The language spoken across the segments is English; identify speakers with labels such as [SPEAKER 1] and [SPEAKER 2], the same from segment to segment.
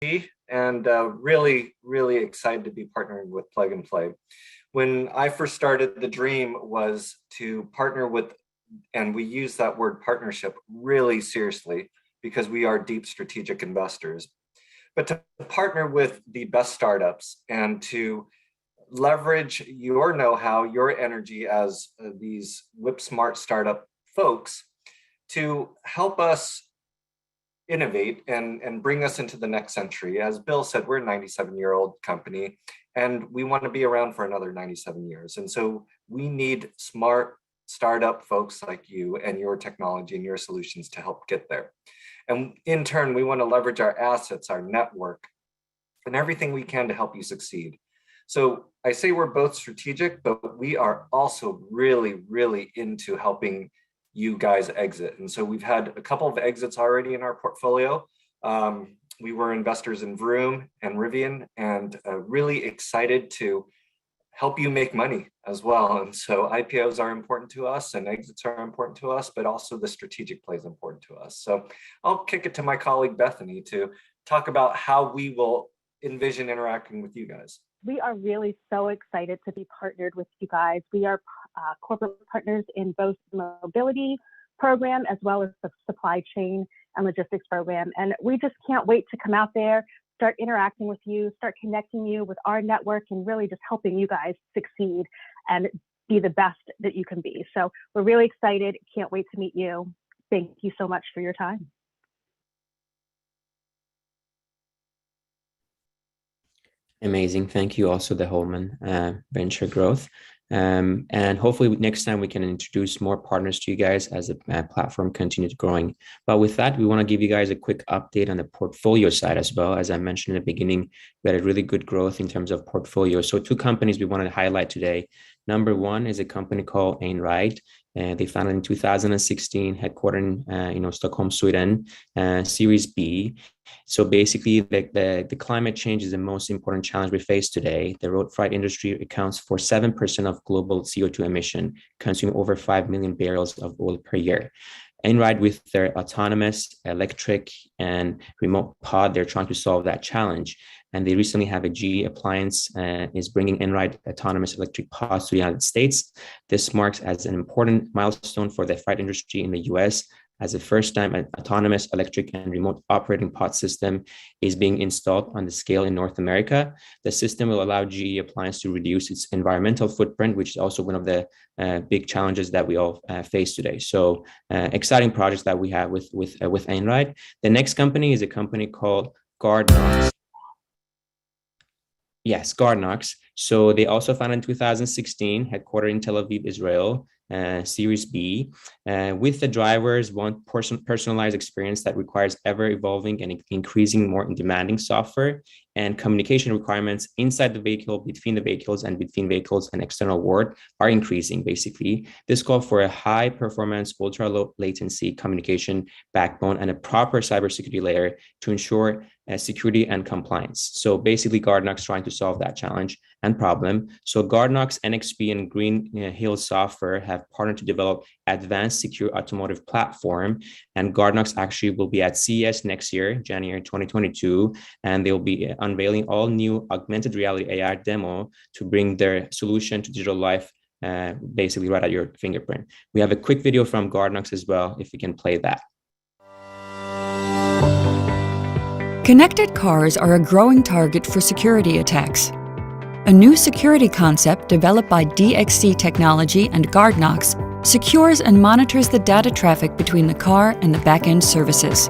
[SPEAKER 1] and really excited to be partnering with Plug and Play. When I first started, the dream was to partner with, and we use that word partnership really seriously because we are deep strategic investors, but to partner with the best startups and to leverage your know-how, your energy as these whip smart startup folks to help us innovate and bring us into the next century. As Bill said, we're a 97-year-old company and we want to be around for another 97 years. And so we need smart startup folks like you and your technology and your solutions to help get there. And in turn, we want to leverage our assets, our network, and everything we can to help you succeed. So I say we're both strategic, but we are also really into helping you guys exit. And so we've had a couple of exits already in our portfolio. We were investors in Vroom and Rivian, and really excited to help you make money as well. And so IPOs are important to us and exits are important to us, but also the strategic play is important to us. So I'll kick it to my colleague Bethany to talk about how we will envision interacting with you guys.
[SPEAKER 2] We are really so excited to be partnered with you guys. We are corporate partners in both the mobility program as well as the supply chain and logistics program. And we just can't wait to come out there, start interacting with you, start connecting you with our network, and really just helping you guys succeed and be the best that you can be. So we're really excited. Can't wait to meet you. Thank you so much for your time.
[SPEAKER 3] Amazing. Thank you also, the Holman Venture Growth. And hopefully next time we can introduce more partners to you guys as a platform continues growing. But with that, we want to give you guys a quick update on the portfolio side as well. As I mentioned in the beginning, we had a really good growth in terms of portfolio. So two companies we wanted to highlight today. Number one is a company called Einride. They founded in 2016, headquartered in Stockholm, Sweden, Series B. So basically, the climate change is the most important challenge we face today. The road freight industry accounts for 7% of global CO2 emission, consuming over 5 million barrels of oil per year. Einride, with their autonomous, electric, and remote pod, they're trying to solve that challenge. And they recently have a GE appliance is bringing Einride autonomous electric pods to the United States. This marks as an important milestone for the freight industry in the US, as the first time an autonomous electric and remote operating pod system is being installed on the scale in North America. The system will allow GE appliance to reduce its environmental footprint, which is also one of the big challenges that we all face today. So exciting projects that we have with Einride. The next company is a company called GuardNox. Yes, GuardNox. So they also founded in 2016, headquartered in Tel Aviv, Israel, Series B. With the drivers, one personalized experience that requires ever-evolving and increasing more demanding software and communication requirements inside the vehicle, between the vehicles, and between vehicles and external world are increasing, basically. This calls for a high-performance, ultra-low latency communication backbone and a proper cybersecurity layer to ensure security and compliance. So basically, GuardNox trying to solve that challenge and problem. So GuardNox, NXP, and Green Hill Software have partnered to develop advanced secure automotive platform. And GuardNox actually will be at CES next year, January 2022, and they will be unveiling all new augmented reality AR demo to bring their solution to digital life basically right at your fingerprint. We have a quick video from GuardNox as well, if we can play that.
[SPEAKER 4] Connected cars are a growing target for security attacks. A new security concept developed by DXC Technology and GuardNox secures and monitors the data traffic between the car and the back-end services.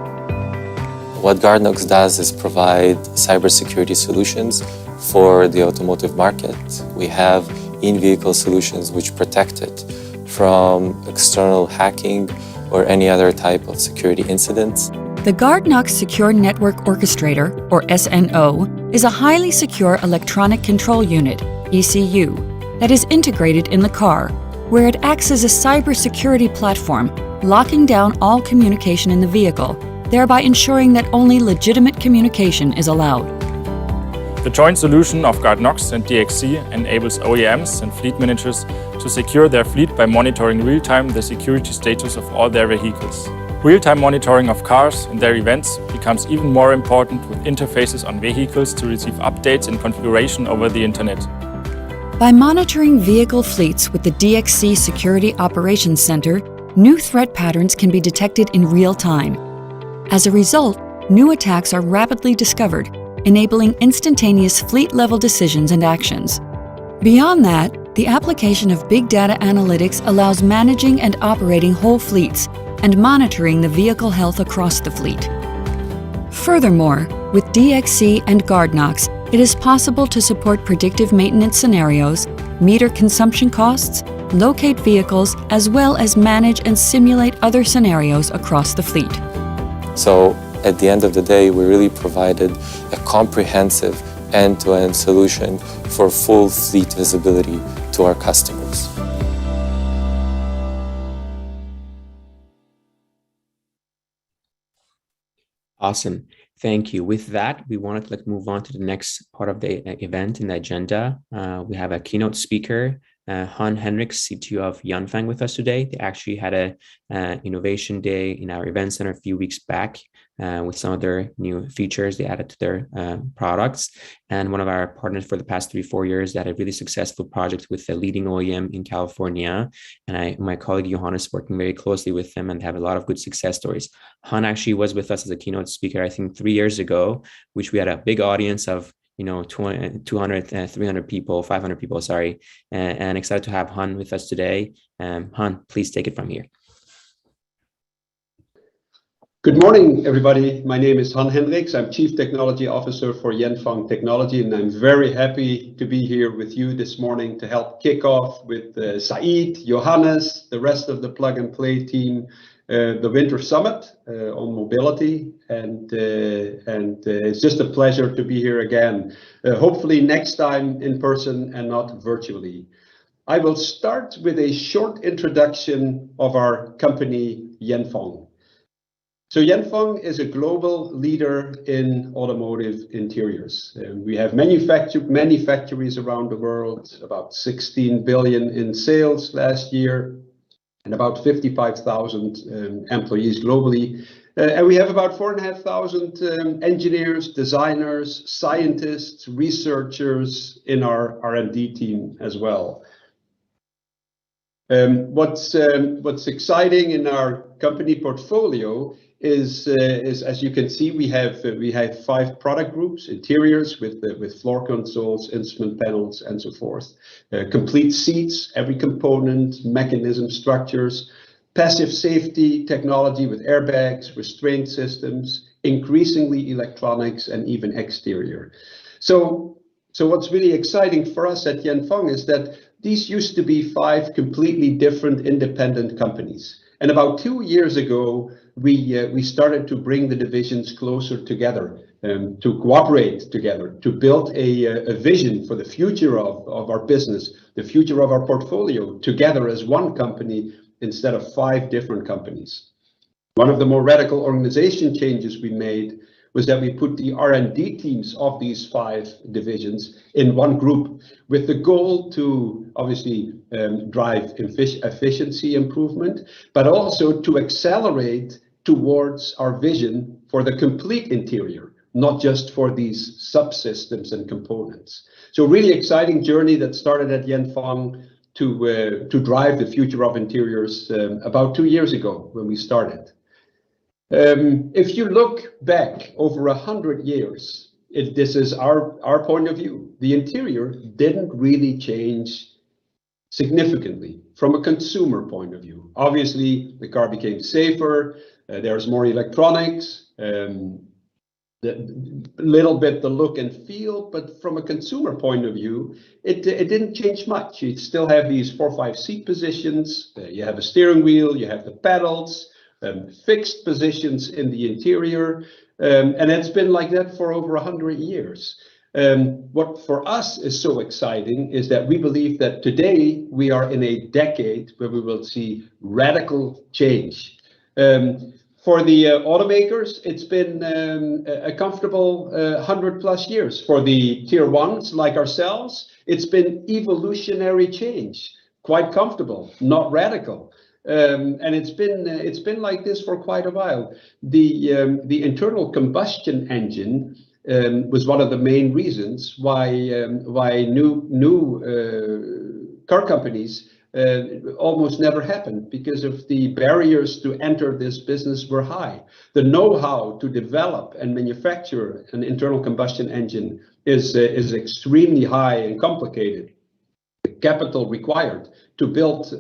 [SPEAKER 5] What GuardNox does is provide cybersecurity solutions for the automotive market. We have in-vehicle solutions which protect it from external hacking or any other type of security incidents.
[SPEAKER 4] The GuardNox Secure Network Orchestrator, or SNO, is a highly secure electronic control unit, ECU, that is integrated in the car, where it acts as a cybersecurity platform, locking down all communication in the vehicle, thereby ensuring that only legitimate communication is allowed.
[SPEAKER 6] The joint solution of GuardNox and DXC enables OEMs and fleet managers to secure their fleet by monitoring real-time the security status of all their vehicles. Real-time monitoring of cars and their events becomes even more important with interfaces on vehicles to receive updates and configuration over the internet.
[SPEAKER 4] By monitoring vehicle fleets with the DXC Security Operations Center, new threat patterns can be detected in real time. As a result, new attacks are rapidly discovered, enabling instantaneous fleet-level decisions and actions. Beyond that, the application of big data analytics allows managing and operating whole fleets and monitoring the vehicle health across the fleet. Furthermore, with DXC and GuardNox, it is possible to support predictive maintenance scenarios, meter consumption costs, locate vehicles, as well as manage and simulate other scenarios across the fleet.
[SPEAKER 5] So at the end of the day, we really provided a comprehensive end-to-end solution for full fleet visibility to our customers.
[SPEAKER 3] Awesome. Thank you. With that, we wanted to move on to the next part of the event in the agenda. We have a keynote speaker, Han Henriks, CTO of Yanfang, with us today. They actually had a innovation day in our event center a few weeks back with some of their new features they added to their products. And one of our partners for the past 3-4 years, they had a really successful project with a leading OEM in California. And my colleague Johannes working very closely with them and have a lot of good success stories. Han actually was with us as a keynote speaker, I think 3 years ago, which we had a big audience of 200, 300 people, 500 people, sorry, and excited to have Han with us today. Han, please take it from here.
[SPEAKER 7] Good morning, everybody. My name is Han Henriks. I'm Chief Technology Officer for Yanfang Technology, and I'm very happy to be here with you this morning to help kick off with Said, Johannes, the rest of the Plug and Play team, the Winter Summit on mobility, and it's just a pleasure to be here again. Hopefully next time in person and not virtually. I will start with a short introduction of our company, Yanfang. So Yanfang is a global leader in automotive interiors. We have many factories around the world, about 16 billion in sales last year, and about 55,000 employees globally. And we have about 4,500 engineers, designers, scientists, researchers in our R&D team as well. What's exciting in our company portfolio is as you can see, we have 5 product groups: interiors with floor consoles, instrument panels, and so forth. Complete seats, every component, mechanism, structures. Passive safety technology with airbags, restraint systems, increasingly electronics, and even exterior. So what's really exciting for us at Yanfang is that these used to be 5 completely different independent companies. And about 2 years ago, we started to bring the divisions closer together, to cooperate together, to build a vision for the future of our business, the future of our portfolio, together as one company instead of 5 different companies. One of the more radical organization changes we made was that we put the R&D teams of these 5 divisions in one group with the goal to obviously drive efficiency improvement, but also to accelerate towards our vision for the complete interior, not just for these subsystems and components. So really exciting journey that started at Yanfang to drive the future of interiors about 2 years ago when we started. If you look back over 100 years, this is our point of view. The interior didn't really change significantly from a consumer point of view. Obviously, the car became safer. There's more electronics. Little bit the look and feel, but from a consumer point of view, it didn't change much. You still have these 4 or 5 seat positions. You have a steering wheel. You have the pedals. Fixed positions in the interior, and it's been like that for over 100 years. What for us is so exciting is that we believe that today we are in a decade where we will see radical change. For the automakers, it's been a comfortable 100+ years. For the tier 1s like ourselves, it's been evolutionary change, quite comfortable, not radical. And it's been like this for quite a while. The internal combustion engine was one of the main reasons why new car companies almost never happened, because of the barriers to enter this business were high. The know-how to develop and manufacture an internal combustion engine is extremely high and complicated. The capital required to build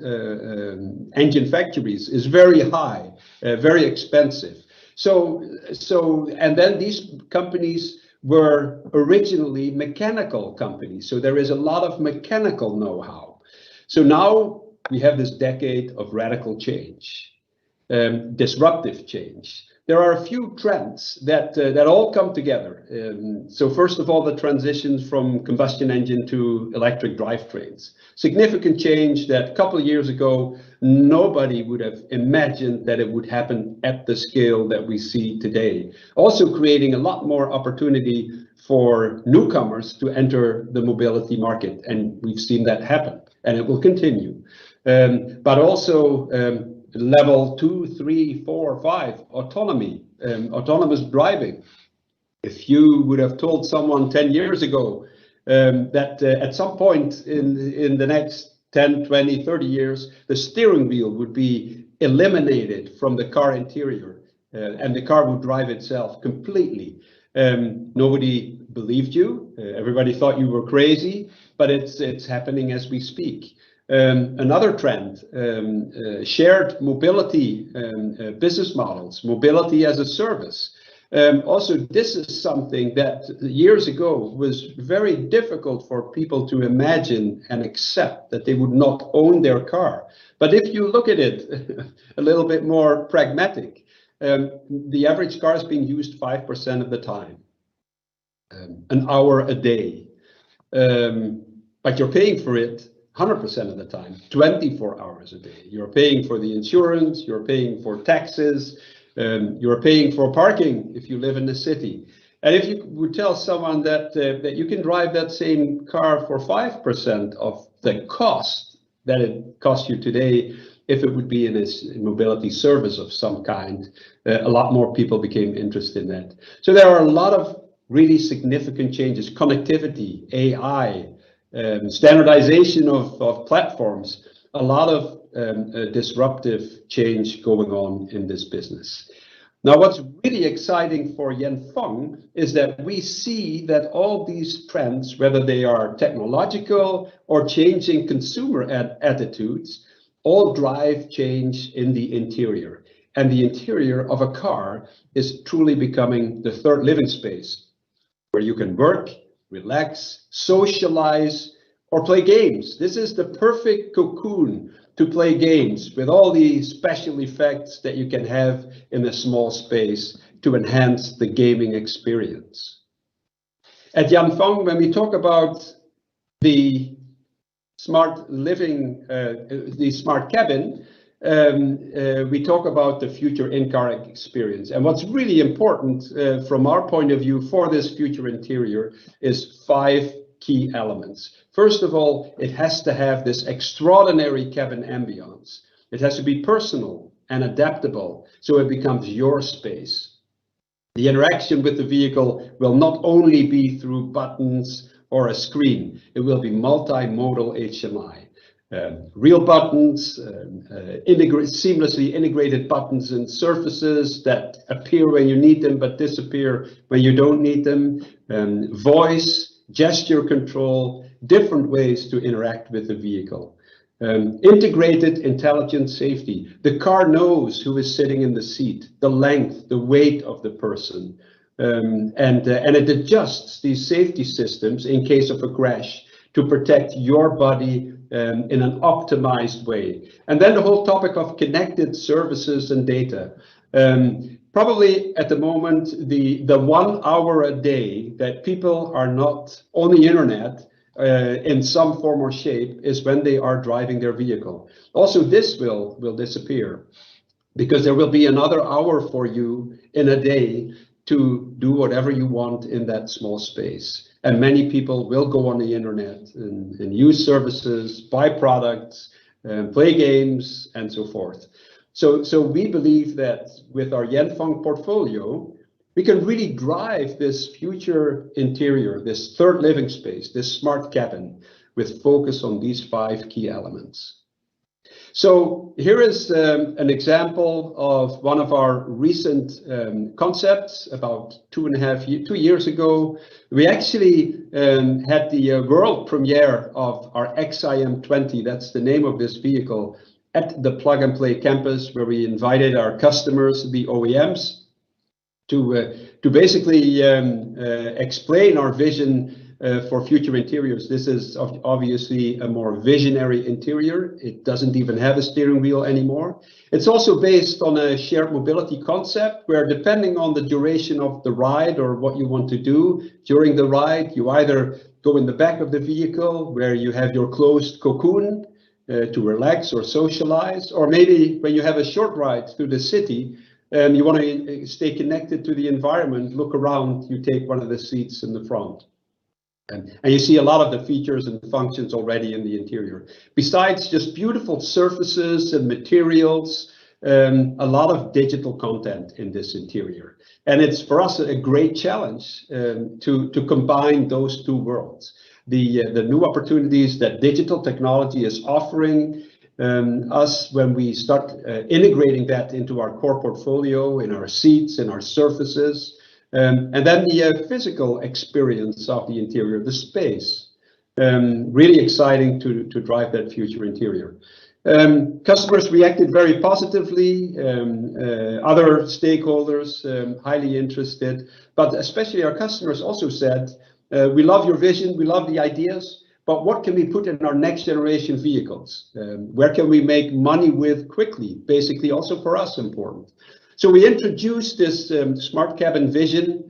[SPEAKER 7] engine factories is very high, very expensive. And then these companies were originally mechanical companies, so there is a lot of mechanical know-how. So now we have this decade of radical change, disruptive change. There are a few trends that all come together. So first of all, the transitions from combustion engine to electric drivetrains. Significant change that a couple of years ago, nobody would have imagined that it would happen at the scale that we see today. Also creating a lot more opportunity for newcomers to enter the mobility market. And we've seen that happen, and it will continue. But also level 2, 3, 4, 5, autonomy, autonomous driving. If you would have told someone 10 years ago that at some point in the next 10, 20, 30 years, the steering wheel would be eliminated from the car interior and the car would drive itself completely, nobody believed you. Everybody thought you were crazy, but it's happening as we speak. Another trend, shared mobility business models, mobility as a service. Also, this is something that years ago was very difficult for people to imagine and accept, that they would not own their car. But if you look at it a little bit more pragmatic, the average car is being used 5% of the time, an hour a day, but you're paying for it 100% of the time, 24 hours a day. You're paying for the insurance, you're paying for taxes, you're paying for parking if you live in the city. And if you would tell someone that that you can drive that same car for 5% of the cost that it costs you today, if it would be in a mobility service of some kind, a lot more people became interested in that. So there are a lot of really significant changes: connectivity, AI, standardization of platforms, a lot of disruptive change going on in this business. Now, what's really exciting for Yanfeng is that we see that all these trends, whether they are technological or changing consumer attitudes, all drive change in the interior. And the interior of a car is truly becoming the third living space, where you can work, relax, socialize, or play games. This is the perfect cocoon to play games with all the special effects that you can have in a small space to enhance the gaming experience. At Yanfeng, when we talk about the smart living, the smart cabin, we talk about the future in-car experience. And what's really important from our point of view for this future interior is 5 key elements. First of all, it has to have this extraordinary cabin ambience. It has to be personal and adaptable, so it becomes your space. The interaction with the vehicle will not only be through buttons or a screen, it will be multimodal HMI. Real buttons, seamlessly integrated buttons and surfaces that appear when you need them but disappear when you don't need them, voice, gesture control, different ways to interact with the vehicle. Integrated intelligent safety. The car knows who is sitting in the seat, the length, the weight of the person, and it adjusts these safety systems in case of a crash to protect your body in an optimized way. And then the whole topic of connected services and data. Probably at the moment, the 1 hour a day that people are not on the internet in some form or shape is when they are driving their vehicle. Also, this will disappear, because there will be another hour for you in a day to do whatever you want in that small space. And many people will go on the internet and use services, buy products, play games, and so forth. So we believe that with our Yanfeng portfolio, we can really drive this future interior, this third living space, this smart cabin, with focus on these 5 key elements. So here is an example of one of our recent concepts. About 2 years ago, we actually had the world premiere of our XIM20, that's the name of this vehicle, at the Plug and Play campus, where we invited our customers, the OEMs, to basically explain our vision for future interiors. This is obviously a more visionary interior. It doesn't even have a steering wheel anymore. It's also based on a shared mobility concept where, depending on the duration of the ride or what you want to do during the ride, you either go in the back of the vehicle where you have your closed cocoon to relax or socialize, or maybe when you have a short ride through the city and you want to stay connected to the environment, look around, you take one of the seats in the front. And you see a lot of the features and functions already in the interior. Besides just beautiful surfaces and materials, a lot of digital content in this interior. And it's for us a great challenge to combine those 2 worlds. The new opportunities that digital technology is offering us when we start integrating that into our core portfolio, in our seats, in our surfaces. And then the physical experience of the interior, the space, really exciting to drive that future interior. Customers reacted very positively, other stakeholders highly interested, but especially our customers also said, we love your vision, we love the ideas, but what can we put in our next generation vehicles? Where can we make money with quickly? Basically also for us important. So we introduced this smart cabin vision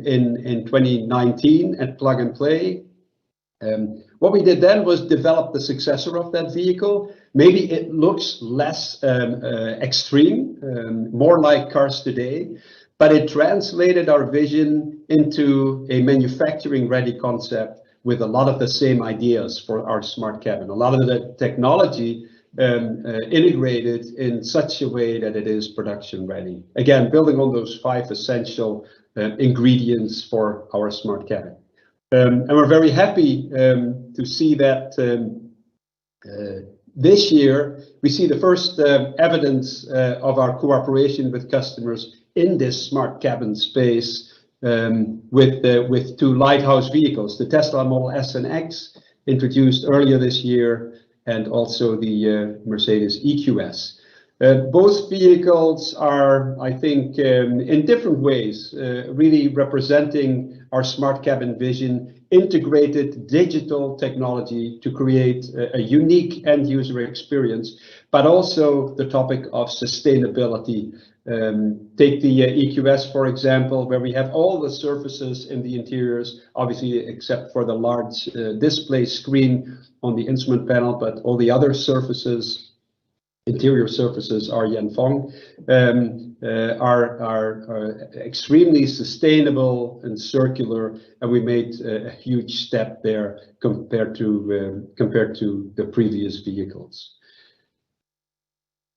[SPEAKER 7] in 2019 at Plug and Play. What we did then was develop the successor of that vehicle. Maybe it looks less extreme, more like cars today, but it translated our vision into a manufacturing ready concept with a lot of the same ideas for our smart cabin. A lot of the technology integrated in such a way that it is production ready. Again, building on those 5 essential ingredients for our smart cabin. And we're very happy to see that this year we see the first evidence of our cooperation with customers in this smart cabin space with 2 lighthouse vehicles, the Tesla Model S and X, introduced earlier this year, and also the Mercedes EQS. Both vehicles are, I think, in different ways, really representing our smart cabin vision, integrated digital technology to create a unique end user experience, but also the topic of sustainability. Take the EQS, for example, where we have all the surfaces in the interiors, obviously except for the large display screen on the instrument panel, but all the other surfaces, interior surfaces, are Yanfeng, are extremely sustainable and circular, and we made a huge step there compared to the previous vehicles.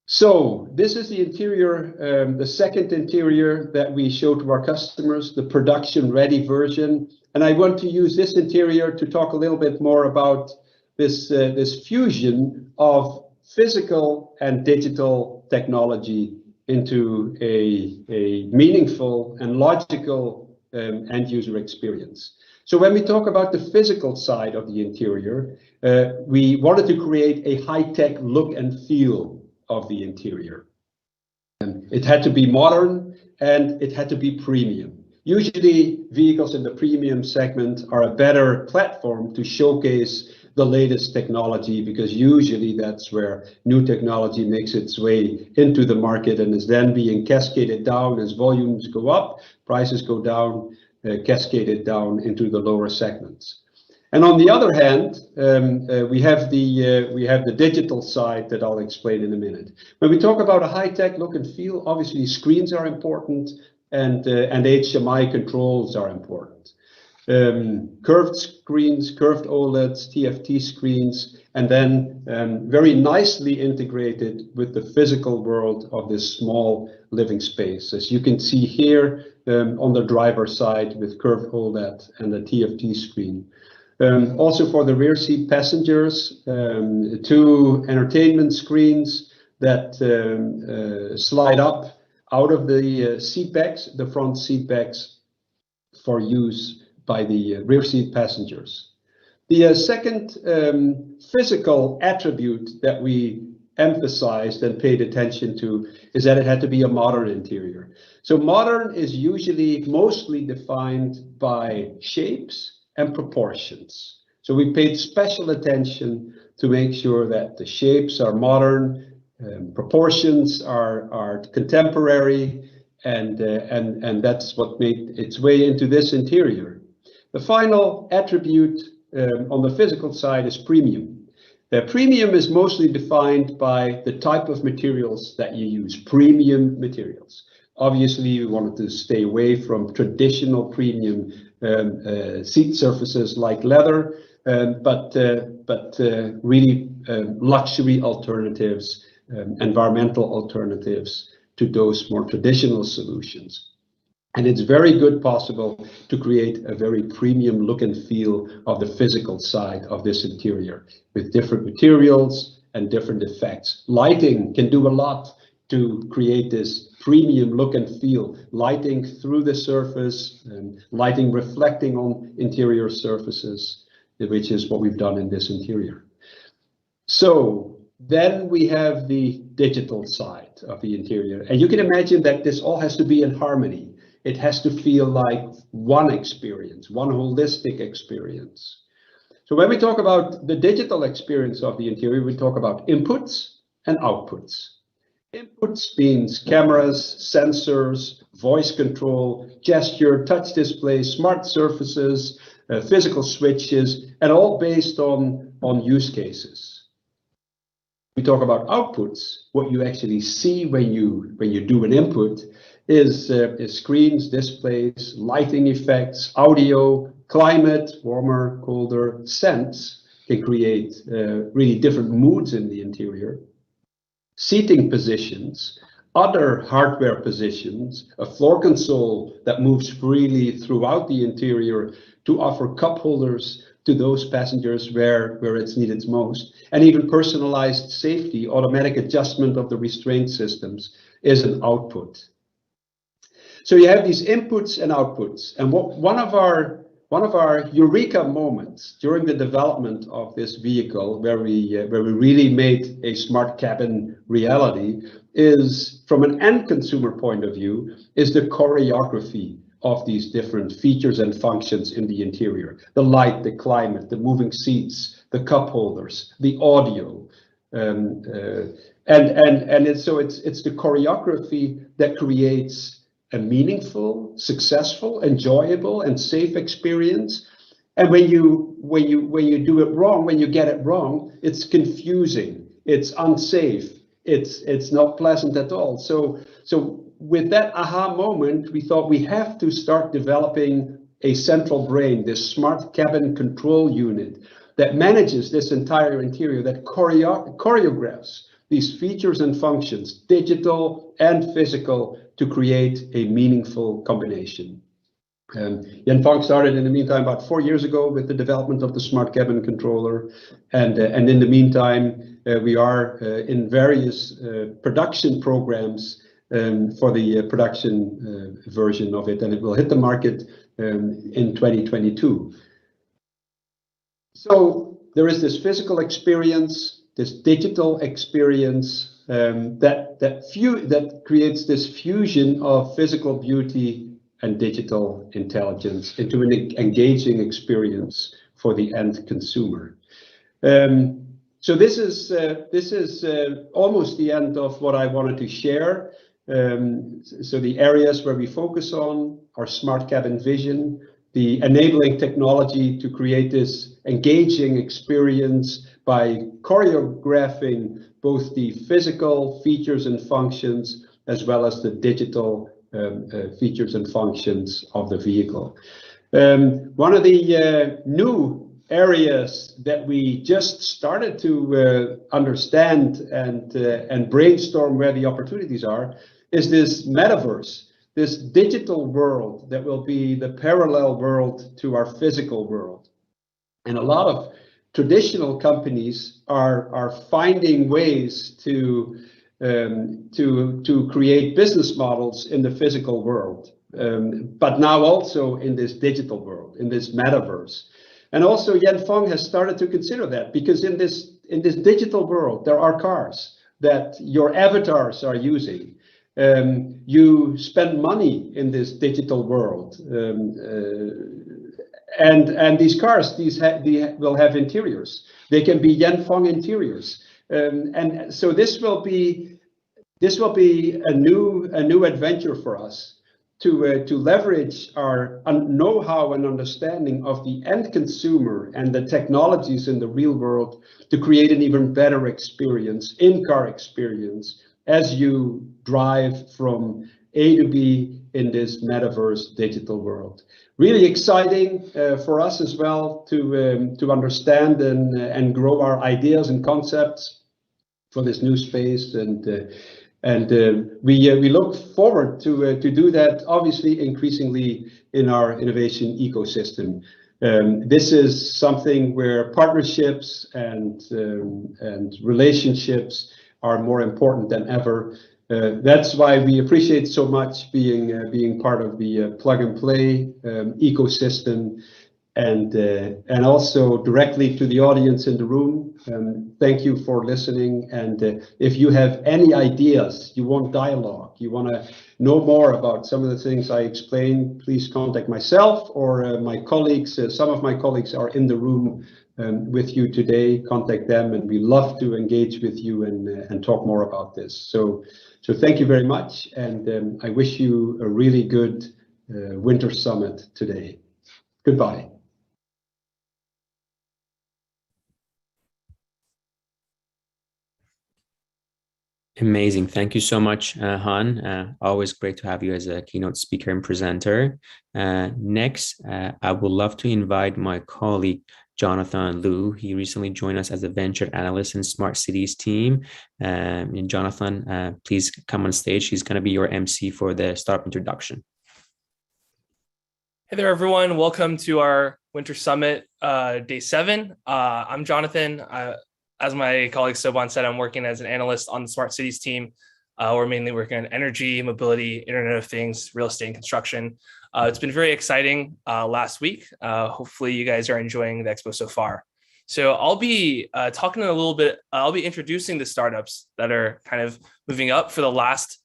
[SPEAKER 7] So this is the interior, the second interior that we show to our customers, the production ready version. And I want to use this interior to talk a little bit more about this fusion of physical and digital technology into a meaningful and logical end user experience. So when we talk about the physical side of the interior, we wanted to create a high-tech look and feel of the interior. It had to be modern and it had to be premium. Usually vehicles in the premium segment are a better platform to showcase the latest technology, because usually that's where new technology makes its way into the market and is then being cascaded down as volumes go up, prices go down, cascaded down into the lower segments. And on the other hand, we have the digital side that I'll explain in a minute. When we talk about a high-tech look and feel, obviously screens are important and HMI controls are important. curved screens, curved OLEDs, TFT screens, and then very nicely integrated with the physical world of this small living space. As you can see here on the driver's side with curved OLED and a TFT screen. Also for the rear seat passengers, 2 entertainment screens that slide up out of the seat backs, the front seat backs, for use by the rear seat passengers. The second physical attribute that we emphasized and paid attention to is that it had to be a modern interior. So modern is usually mostly defined by shapes and proportions. So we paid special attention to make sure that the shapes are modern, proportions are contemporary, and that's what made its way into this interior. The final attribute on the physical side is premium. Premium is mostly defined by the type of materials that you use, premium materials. Obviously, we wanted to stay away from traditional premium seat surfaces like leather, but really luxury alternatives, environmental alternatives to those more traditional solutions. And it's very good possible to create a very premium look and feel of the physical side of this interior with different materials and different effects. Lighting can do a lot to create this premium look and feel. Lighting through the surface and lighting reflecting on interior surfaces, which is what we've done in this interior. So then we have the digital side of the interior. And you can imagine that this all has to be in harmony. It has to feel like one experience, one holistic experience. So when we talk about the digital experience of the interior, we talk about inputs and outputs. Inputs means cameras, sensors, voice control, gesture, touch displays, smart surfaces, physical switches, and all based on use cases. We talk about outputs. What you actually see when you do an input is screens, displays, lighting effects, audio, climate, warmer, colder, scents can create really different moods in the interior. Seating positions, other hardware positions, a floor console that moves freely throughout the interior to offer cup holders to those passengers where it's needed most, and even personalized safety, automatic adjustment of the restraint systems is an output. So you have these inputs and outputs, and one of our eureka moments during the development of this vehicle, where we really made a smart cabin reality, is from an end consumer point of view, is the choreography of these different features and functions in the interior: the light, the climate, the moving seats, the cup holders, the audio, and it's the choreography that creates a meaningful, successful, enjoyable, and safe experience. And when you do it wrong, when you get it wrong, it's confusing, it's unsafe, it's not pleasant at all. So with that aha moment, we thought we have to start developing a central brain, this smart cabin control unit that manages this entire interior, that choreographs these features and functions, digital and physical, to create a meaningful combination. Jan Fang started in the meantime about 4 years ago with the development of the smart cabin controller, and in the meantime we are in various production programs for the production version of it, and it will hit the market in 2022. So there is this physical experience, this digital experience, that creates this fusion of physical beauty and digital intelligence into an engaging experience for the end consumer. So this is almost the end of what I wanted to share. So the areas where we focus on are smart cabin vision, the enabling technology to create this engaging experience by choreographing both the physical features and functions as well as the digital features and functions of the vehicle. One of the new areas that we just started to understand and brainstorm where the opportunities are is this metaverse, this digital world that will be the parallel world to our physical world. And a lot of traditional companies are finding ways to create business models in the physical world, but now also in this digital world, in this metaverse. And also Yanfeng has started to consider that, because in this digital world, there are cars that your avatars are using. You spend money in this digital world. And these cars, they will have interiors. They can be Yanfeng interiors. And so this will be a new adventure for us to leverage our know-how and understanding of the end consumer and the technologies in the real world to create an even better experience, in-car experience, as you drive from A to B in this metaverse digital world. Really exciting for us as well to understand and grow our ideas and concepts for this new space, and we look forward to do that, obviously increasingly in our innovation ecosystem. This is something where partnerships and relationships are more important than ever. That's why we appreciate so much being part of the plug and play ecosystem, and also directly to the audience in the room. Thank you for listening. And if you have any ideas, you want dialogue, you want to know more about some of the things I explained, please contact myself or my colleagues. Some of my colleagues are in the room with you today. Contact them, and we love to engage with you and talk more about this. So thank you very much, and I wish you a really good winter summit today. Goodbye.
[SPEAKER 3] Amazing. Thank you so much, Han. Always great to have you as a keynote speaker and presenter. Next, I would love to invite my colleague, Jonathan Liu. He recently joined us as a venture analyst in Smart Cities team. And Jonathan, please come on stage. He's going to be your MC for the startup introduction.
[SPEAKER 8] Hey there, everyone. Welcome to our Winter Summit, Day 7. I'm Jonathan. As my colleague Soban said, I'm working as an analyst on the Smart Cities team. We're mainly working on energy, mobility, Internet of Things, real estate, and construction. It's been very exciting last week. Hopefully you guys are enjoying the expo so far. So I'll be talking a little bit, I'll be introducing the startups that are kind of moving up. For the last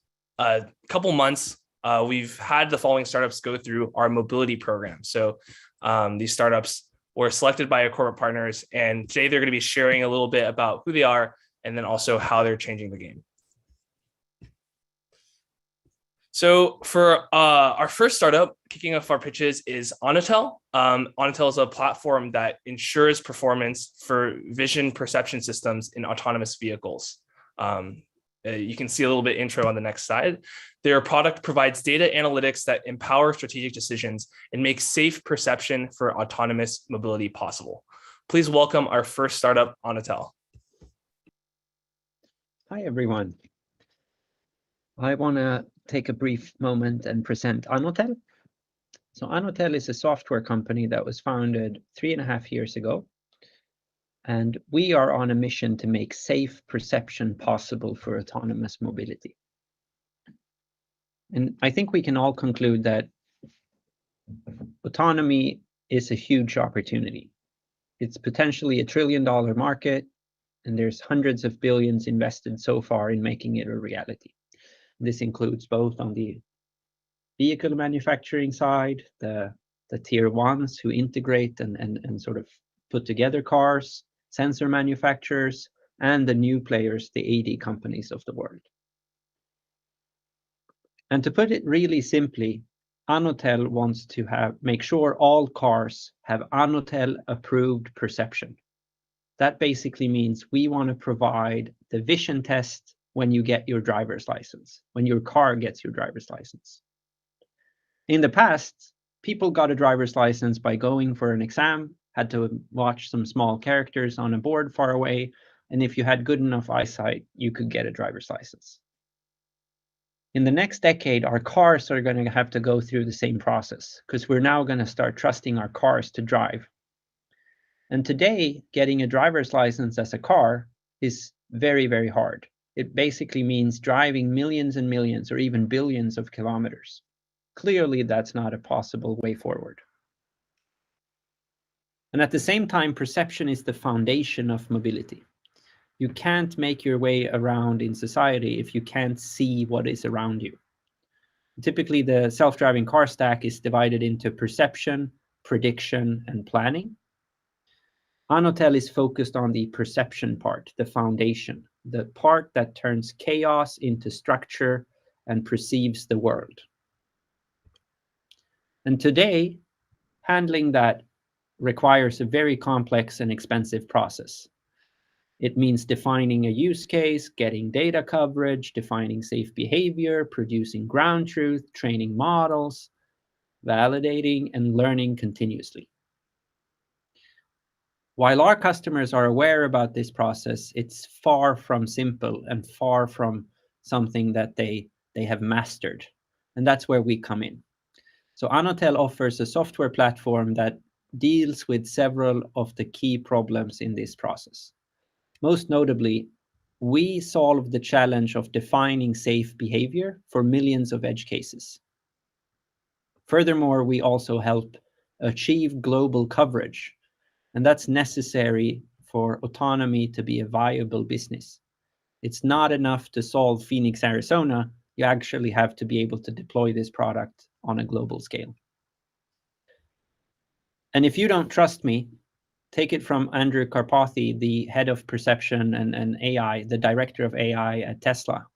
[SPEAKER 8] couple months, we've had the following startups go through our mobility program. So these startups were selected by our corporate partners, and today they're going to be sharing a little bit about who they are and then also how they're changing the game. So for our first startup, kicking off our pitches, is Untitled. Untitled is a platform that ensures performance for vision perception systems in autonomous vehicles. You can see a little bit intro on the next slide. Their product provides data analytics that empower strategic decisions and make safe perception for autonomous mobility possible. Please welcome our first startup, Untitled.
[SPEAKER 9] Hi, everyone. I want to take a brief moment and present Untitled. So Untitled is a software company that was founded 3.5 years ago. And we are on a mission to make safe perception possible for autonomous mobility. And I think we can all conclude that autonomy is a huge opportunity. It's potentially $1 trillion market, and there's hundreds of billions invested so far in making it a reality. This includes both on the vehicle manufacturing side, the tier ones who integrate and sort of put together cars, sensor manufacturers, and the new players, the AD companies of the world. And to put it really simply, Untitled wants to make sure all cars have Untitled approved perception. That basically means we want to provide the vision test when you get your driver's license, when your car gets your driver's license. In the past, People got a driver's license by going for an exam, had to watch some small characters on a board far away, and if you had good enough eyesight, you could get a driver's license. In the next decade, our cars are going to have to go through the same process because we're now going to start trusting our cars to drive. And today, getting a driver's license as a car is very, very hard. It basically means driving millions and millions or even billions of kilometers. Clearly, that's not a possible way forward. And at the same time, perception is the foundation of mobility. You can't make your way around in society if you can't see what is around you. Typically, the self-driving car stack is divided into perception, prediction, and planning. Anotel is focused on the perception part, the foundation, the part that turns chaos into structure and perceives the world. And today, handling that requires a very complex and expensive process. It means defining a use case, getting data coverage, defining safe behavior, producing ground truth, training models, validating, and learning continuously. While our customers are aware about this process, it's far from simple and far from something that they have mastered. And that's where we come in. So Anotel offers a software platform that deals with several of the key problems in this process. Most notably, we solve the challenge of defining safe behavior for millions of edge cases. Furthermore, we also help achieve global coverage, and that's necessary for autonomy to be a viable business. It's not enough to solve Phoenix, Arizona. You actually have to be able to deploy this product on a global scale. And if you don't trust me, take it from Andrew Karpathy, the head of perception and AI, the director of AI at Tesla.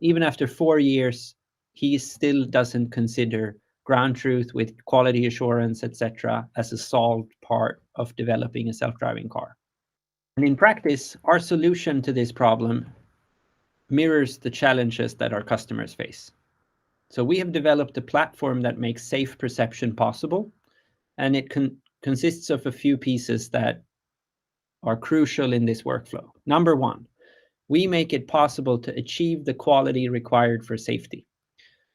[SPEAKER 9] Even after 4 years, he still doesn't consider ground truth with quality assurance, etc., as a solved part of developing a self-driving car. And in practice, our solution to this problem mirrors the challenges that our customers face. So we have developed a platform that makes safe perception possible, and it consists of a few pieces that are crucial in this workflow. Number one, we make it possible to achieve the quality required for safety.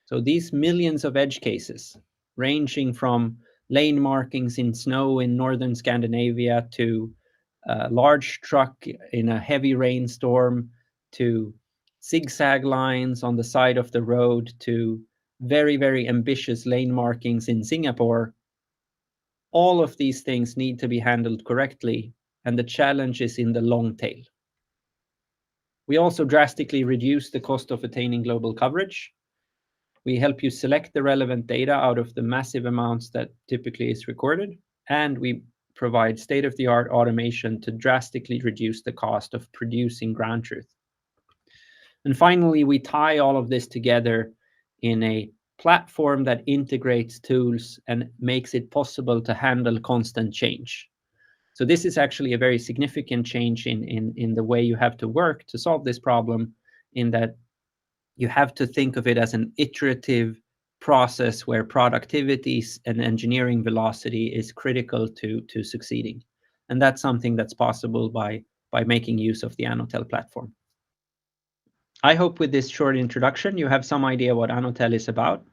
[SPEAKER 9] So these millions of edge cases, ranging from lane markings in snow in northern Scandinavia to a large truck in a heavy rainstorm, to zigzag lines on the side of the road, to very, very ambitious lane markings in Singapore, all of these things need to be handled correctly, and the challenge is in the long tail. We also drastically reduce the cost of attaining global coverage. We help you select the relevant data out of the massive amounts that typically is recorded, and we provide state-of-the-art automation to drastically reduce the cost of producing ground truth. And finally, we tie all of this together in a platform that integrates tools and makes it possible to handle constant change. So this is actually a very significant change in the way you have to work to solve this problem, in that you have to think of it as an iterative process where productivity and engineering velocity is critical to succeeding. And that's something that's possible by making use of the Anotel platform. I hope with this short introduction, you have some idea what Anotel is about.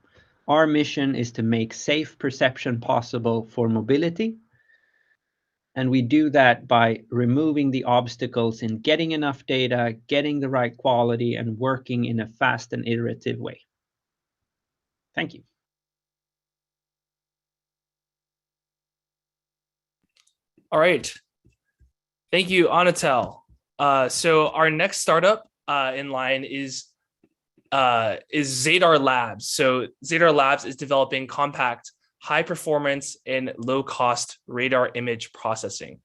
[SPEAKER 9] Our mission is to make safe perception possible for mobility. And we do that by removing the obstacles in getting enough data, getting the right quality, and working in a fast and iterative way. Thank you.
[SPEAKER 8] All right. Thank you, Anotel. So our next startup in line is Zadar Labs. So Zadar Labs is developing compact, high performance, and low cost radar image processing.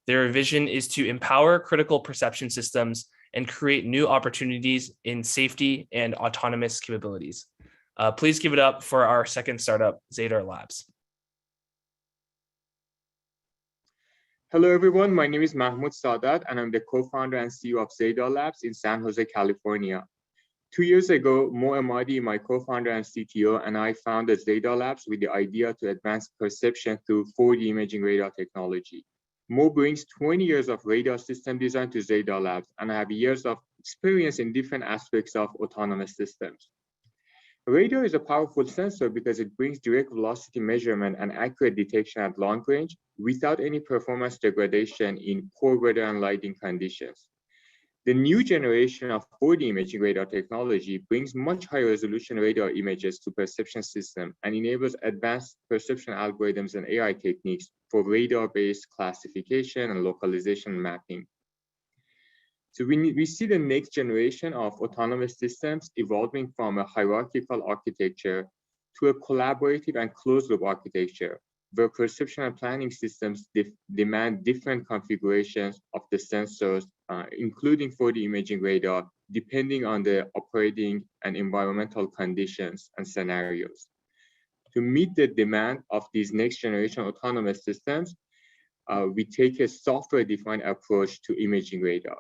[SPEAKER 8] Their vision is to empower critical perception systems and create new opportunities in safety and autonomous capabilities. Please give it up for our second startup, Zadar Labs.
[SPEAKER 10] Hello, everyone. My name is Mahmoud Sadat, and I'm the co-founder and CEO of Zadar Labs in San Jose, California. 2 years ago, Mo Amadi, my co-founder and CTO, and I founded Zadar Labs with the idea to advance perception through 4D imaging radar technology. Mo brings 20 years of radar system design to Zadar Labs, and I have years of experience in different aspects of autonomous systems. Radar is a powerful sensor because it brings direct velocity measurement and accurate detection at long range without any performance degradation in poor weather and lighting conditions. The new generation of 4D imaging radar technology brings much higher resolution radar images to perception system and enables advanced perception algorithms and AI techniques for radar-based classification and localization mapping. So we see the next generation of autonomous systems evolving from a hierarchical architecture to a collaborative and closed-loop architecture, where perception and planning systems demand different configurations of the sensors, including 4D imaging radar, depending on the operating and environmental conditions and scenarios. To meet the demand of these next generation autonomous systems, we take a software-defined approach to imaging radar.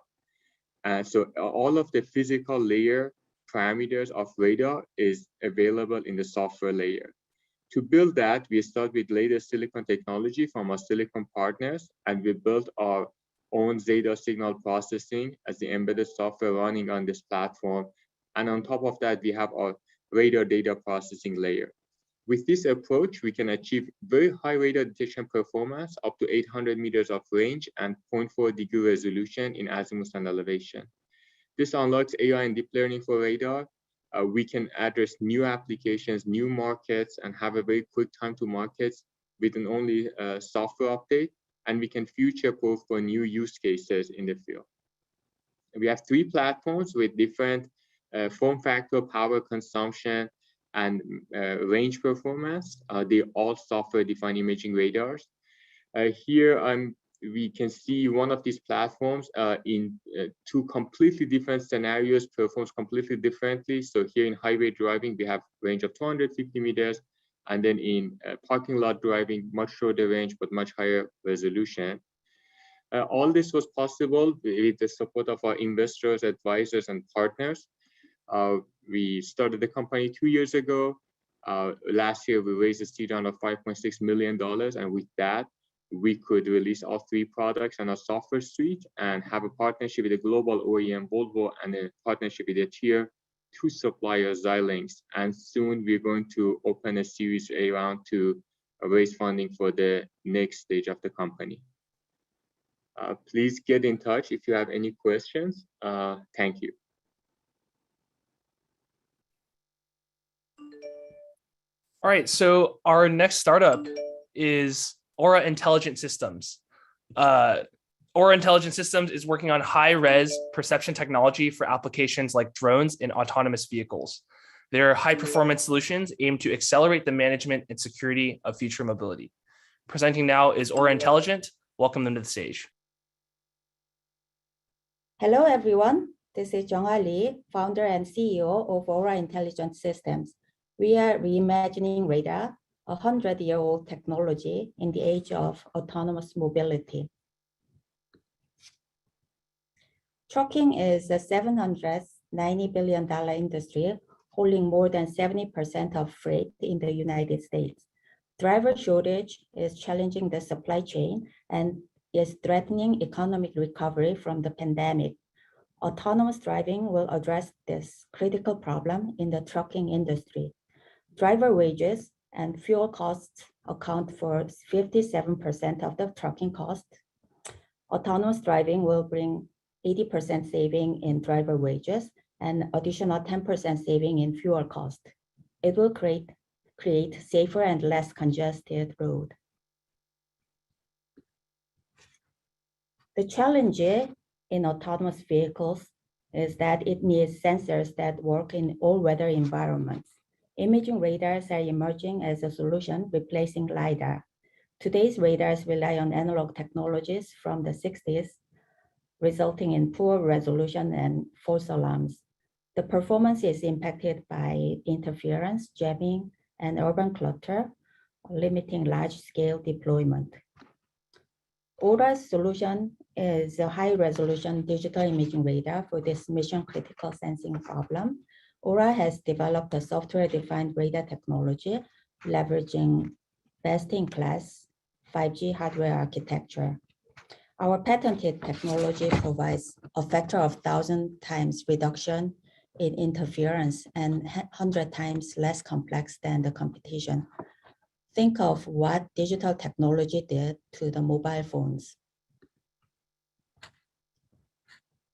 [SPEAKER 10] So all of the physical layer parameters of radar is available in the software layer. To build that, we start with latest silicon technology from our silicon partners, and we built our own Zadar signal processing as the embedded software running on this platform. And on top of that, we have our radar data processing layer. With this approach, we can achieve very high radar detection performance, up to 800 meters of range and 0.4 degree resolution in azimuth and elevation. This unlocks AI and deep learning for radar. We can address new applications, new markets, and have a very quick time to markets with an only software update, and we can future-proof for new use cases in the field. We have 3 platforms with different form factor, power consumption, and range performance. They're all software-defined imaging radars. Here we can see one of these platforms in 2 completely different scenarios performs completely differently. So here in highway driving, we have range of 250 meters, and then in parking lot driving, much shorter range, but much higher resolution. All this was possible with the support of our investors, advisors, and partners. We started the company 2 years ago. Last year, we raised a seed round of $5.6 million, and with that, we could release all 3 products on our software suite and have a partnership with a global OEM, Volvo, and a partnership with a tier 2 supplier, Xilinx. And soon we're going to open a Series A round to raise funding for the next stage of the company. Please get in touch if you have any questions. Thank you.
[SPEAKER 8] All right, so our next startup is Aura Intelligent Systems. Aura Intelligent Systems is working on high-res perception technology for applications like drones and autonomous vehicles. Their high-performance solutions aim to accelerate the management and security of future mobility. Presenting now is Aura Intelligent. Welcome them to the stage.
[SPEAKER 11] Hello, everyone. This is Jung-Ah Lee, founder and CEO of Aura Intelligent Systems. We are reimagining radar, a 100-year-old technology in the age of autonomous mobility. Trucking is a $790 billion industry, holding more than 70% of freight in the United States. Driver shortage is challenging the supply chain and is threatening economic recovery from the pandemic. Autonomous driving will address this critical problem in the trucking industry. Driver wages and fuel costs account for 57% of the trucking cost. Autonomous driving will bring 80% saving in driver wages and additional 10% saving in fuel cost. It will create safer and less congested road. The challenge in autonomous vehicles is that it needs sensors that work in all weather environments. Imaging radars are emerging as a solution, replacing LiDAR. Today's radars rely on analog technologies from the 60s, resulting in poor resolution and false alarms. The performance is impacted by interference, jamming, and urban clutter, limiting large-scale deployment. Aura's solution is a high-resolution digital imaging radar for this mission-critical sensing problem. Aura has developed a software-defined radar technology leveraging best-in-class 5G hardware architecture. Our patented technology provides a factor of 1,000 times reduction in interference and 100 times less complex than the competition. Think of what digital technology did to the mobile phones.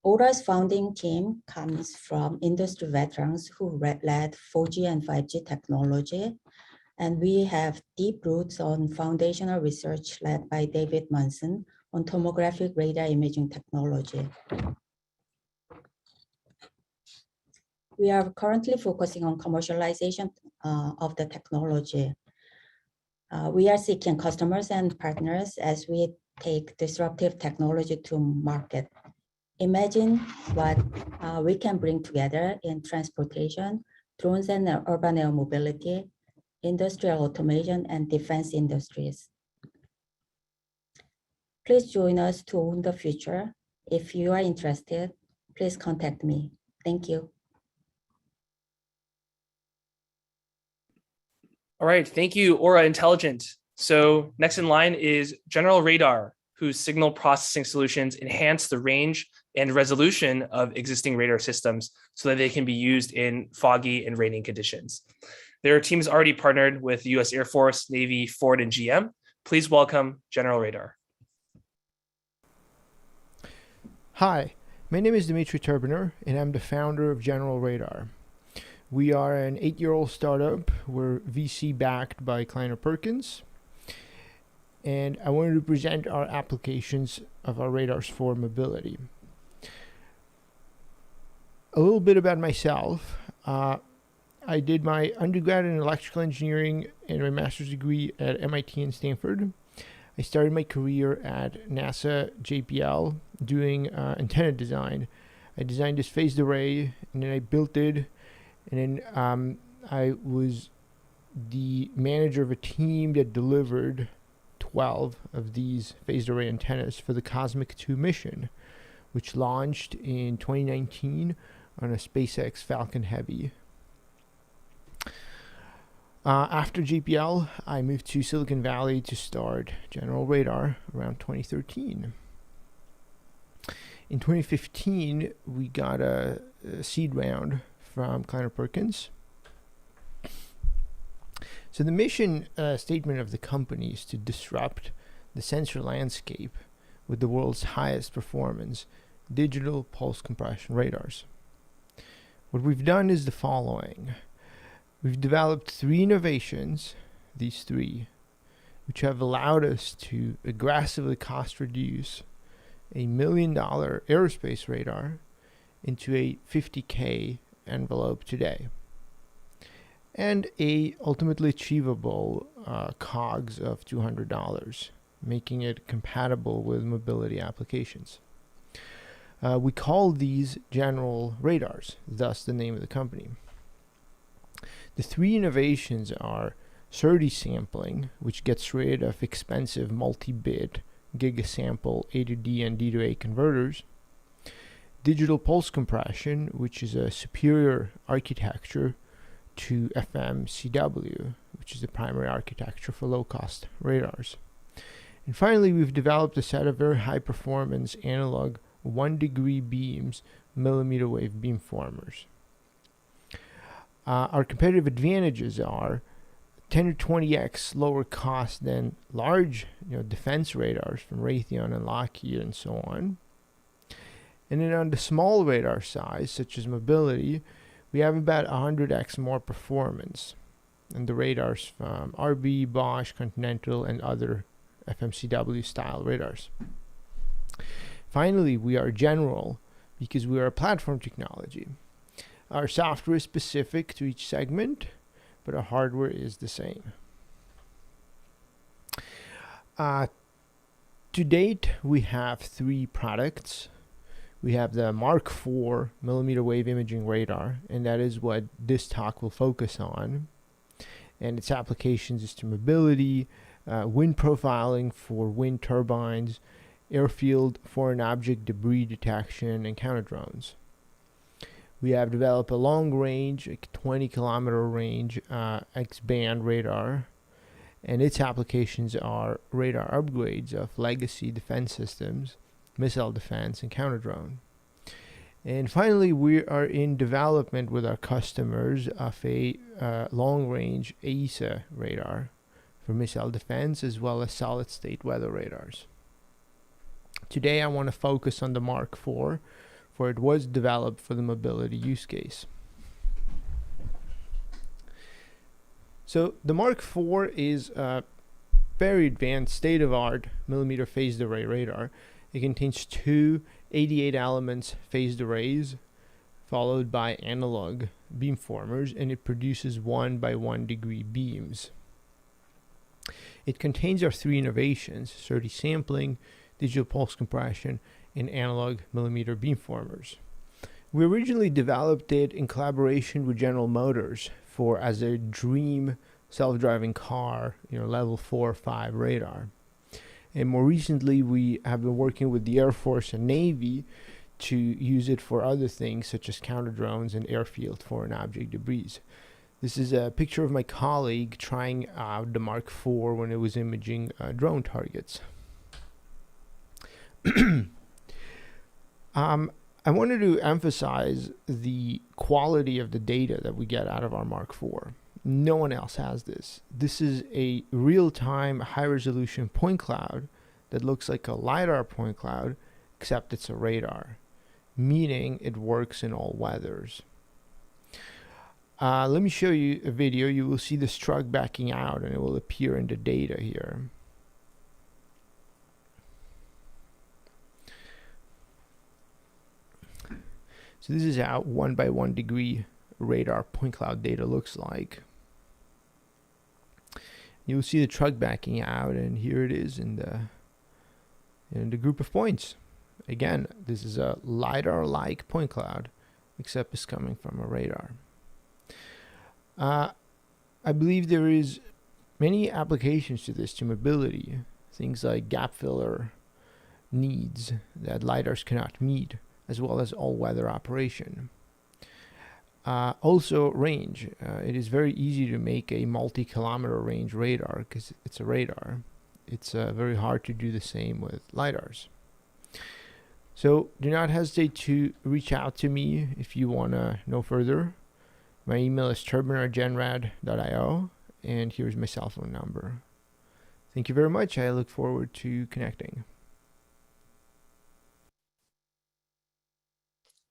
[SPEAKER 11] Aura's founding team comes from industry veterans who led 4G and 5G technology, and we have deep roots on foundational research led by David Munson on tomographic radar imaging technology. We are currently focusing on commercialization of the technology. We are seeking customers and partners as we take disruptive technology to market. Imagine what we can bring together in transportation, drones and urban air mobility, industrial automation, and defense industries. Please join us to own the future. If you are interested, please contact me. Thank you.
[SPEAKER 8] All right, thank you, Aura Intelligent. So next in line is General Radar, whose signal processing solutions enhance the range and resolution of existing radar systems so that they can be used in foggy and raining conditions. Their team is already partnered with the US Air Force, Navy, Ford, and GM. Please welcome General Radar.
[SPEAKER 12] Hi, my name is Dimitri Turbiner, and I'm the founder of General Radar. We are an 8-year-old startup. We're VC backed by Kleiner Perkins. And I wanted to present our applications of our radars for mobility. A little bit about myself. I did my undergrad in electrical engineering and my master's degree at MIT and Stanford. I started my career at NASA JPL doing antenna design. I designed this phased array, and then I built it, and then I was the manager of a team that delivered 12 of these phased array antennas for the Cosmic 2 mission, which launched in 2019 on a SpaceX Falcon Heavy. After JPL, I moved to Silicon Valley to start General Radar around 2013. In 2015, we got a seed round from Kleiner Perkins. So the mission statement of the company is to disrupt the sensor landscape with the world's highest performance digital pulse compression radars. What we've done is the following. We've developed 3 innovations, these 3, which have allowed us to aggressively cost reduce a $1 million aerospace radar into a $50K envelope today, and a ultimately achievable COGS of $200, making it compatible with mobility applications. We call these General Radars, thus the name of the company. The 3 innovations are SerDes sampling, which gets rid of expensive multi-bit gigasample A to D and D to A converters, digital pulse compression, which is a superior architecture to FMCW, which is the primary architecture for low-cost radars. And finally, we've developed a set of very high-performance analog 1-degree beams, millimeter wave beamformers. Our competitive advantages are 10 to 20x lower cost than large defense radars from Raytheon and Lockheed and so on. And then on the small radar size, such as mobility, we have about 100x more performance than the radars from RB, Bosch, Continental, and other FMCW style radars. Finally, we are general because we are a platform technology. Our software is specific to each segment, but our hardware is the same. To date, we have 3 products. We have the Mark IV millimeter wave imaging radar, and that is what this talk will focus on. And its applications is to mobility, wind profiling for wind turbines, airfield foreign object debris detection, and counter drones. We have developed a long range, like 20-kilometer range X-band radar, and its applications are radar upgrades of legacy defense systems, missile defense, and counter-drone. And finally, we are in development with our customers of a long-range AESA radar for missile defense, as well as solid-state weather radars. Today, I want to focus on the Mark IV, for it was developed for the mobility use case. So the Mark IV is a very advanced state-of-art millimeter phased array radar. It contains two 88 elements phased arrays followed by analog beamformers, and it produces 1 by 1 degree beams. It contains our three innovations: SerDes sampling, digital pulse compression, and analog millimeter beamformers. We originally developed it in collaboration with General Motors as a dream self-driving car, level 4 or 5 radar. And more recently, we have been working with the Air Force and Navy to use it for other things such as counter drones and airfield foreign object debris. This is a picture of my colleague trying out the Mark IV when it was imaging drone targets. I wanted to emphasize the quality of the data that we get out of our Mark IV. No one else has this. This is a real-time, high-resolution point cloud that looks like a LiDAR point cloud, except it's a radar, meaning it works in all weathers. Let me show you a video. You will see this truck backing out, and it will appear in the data here. So this is how 1 by 1 degree radar point cloud data looks like. You'll see the truck backing out, and here it is in the group of points. Again, this is a LiDAR-like point cloud, except it's coming from a radar. I believe there is many applications to this to mobility, things like gap filler needs that LiDARs cannot meet, as well as all-weather operation. Also range. It is very easy to make a multi-kilometer range radar because it's a radar. It's very hard to do the same with LiDARs. So do not hesitate to reach out to me if you want to know further. My email is turbine@genrad.io, and here's my cell phone number. Thank you very much. I look forward to connecting.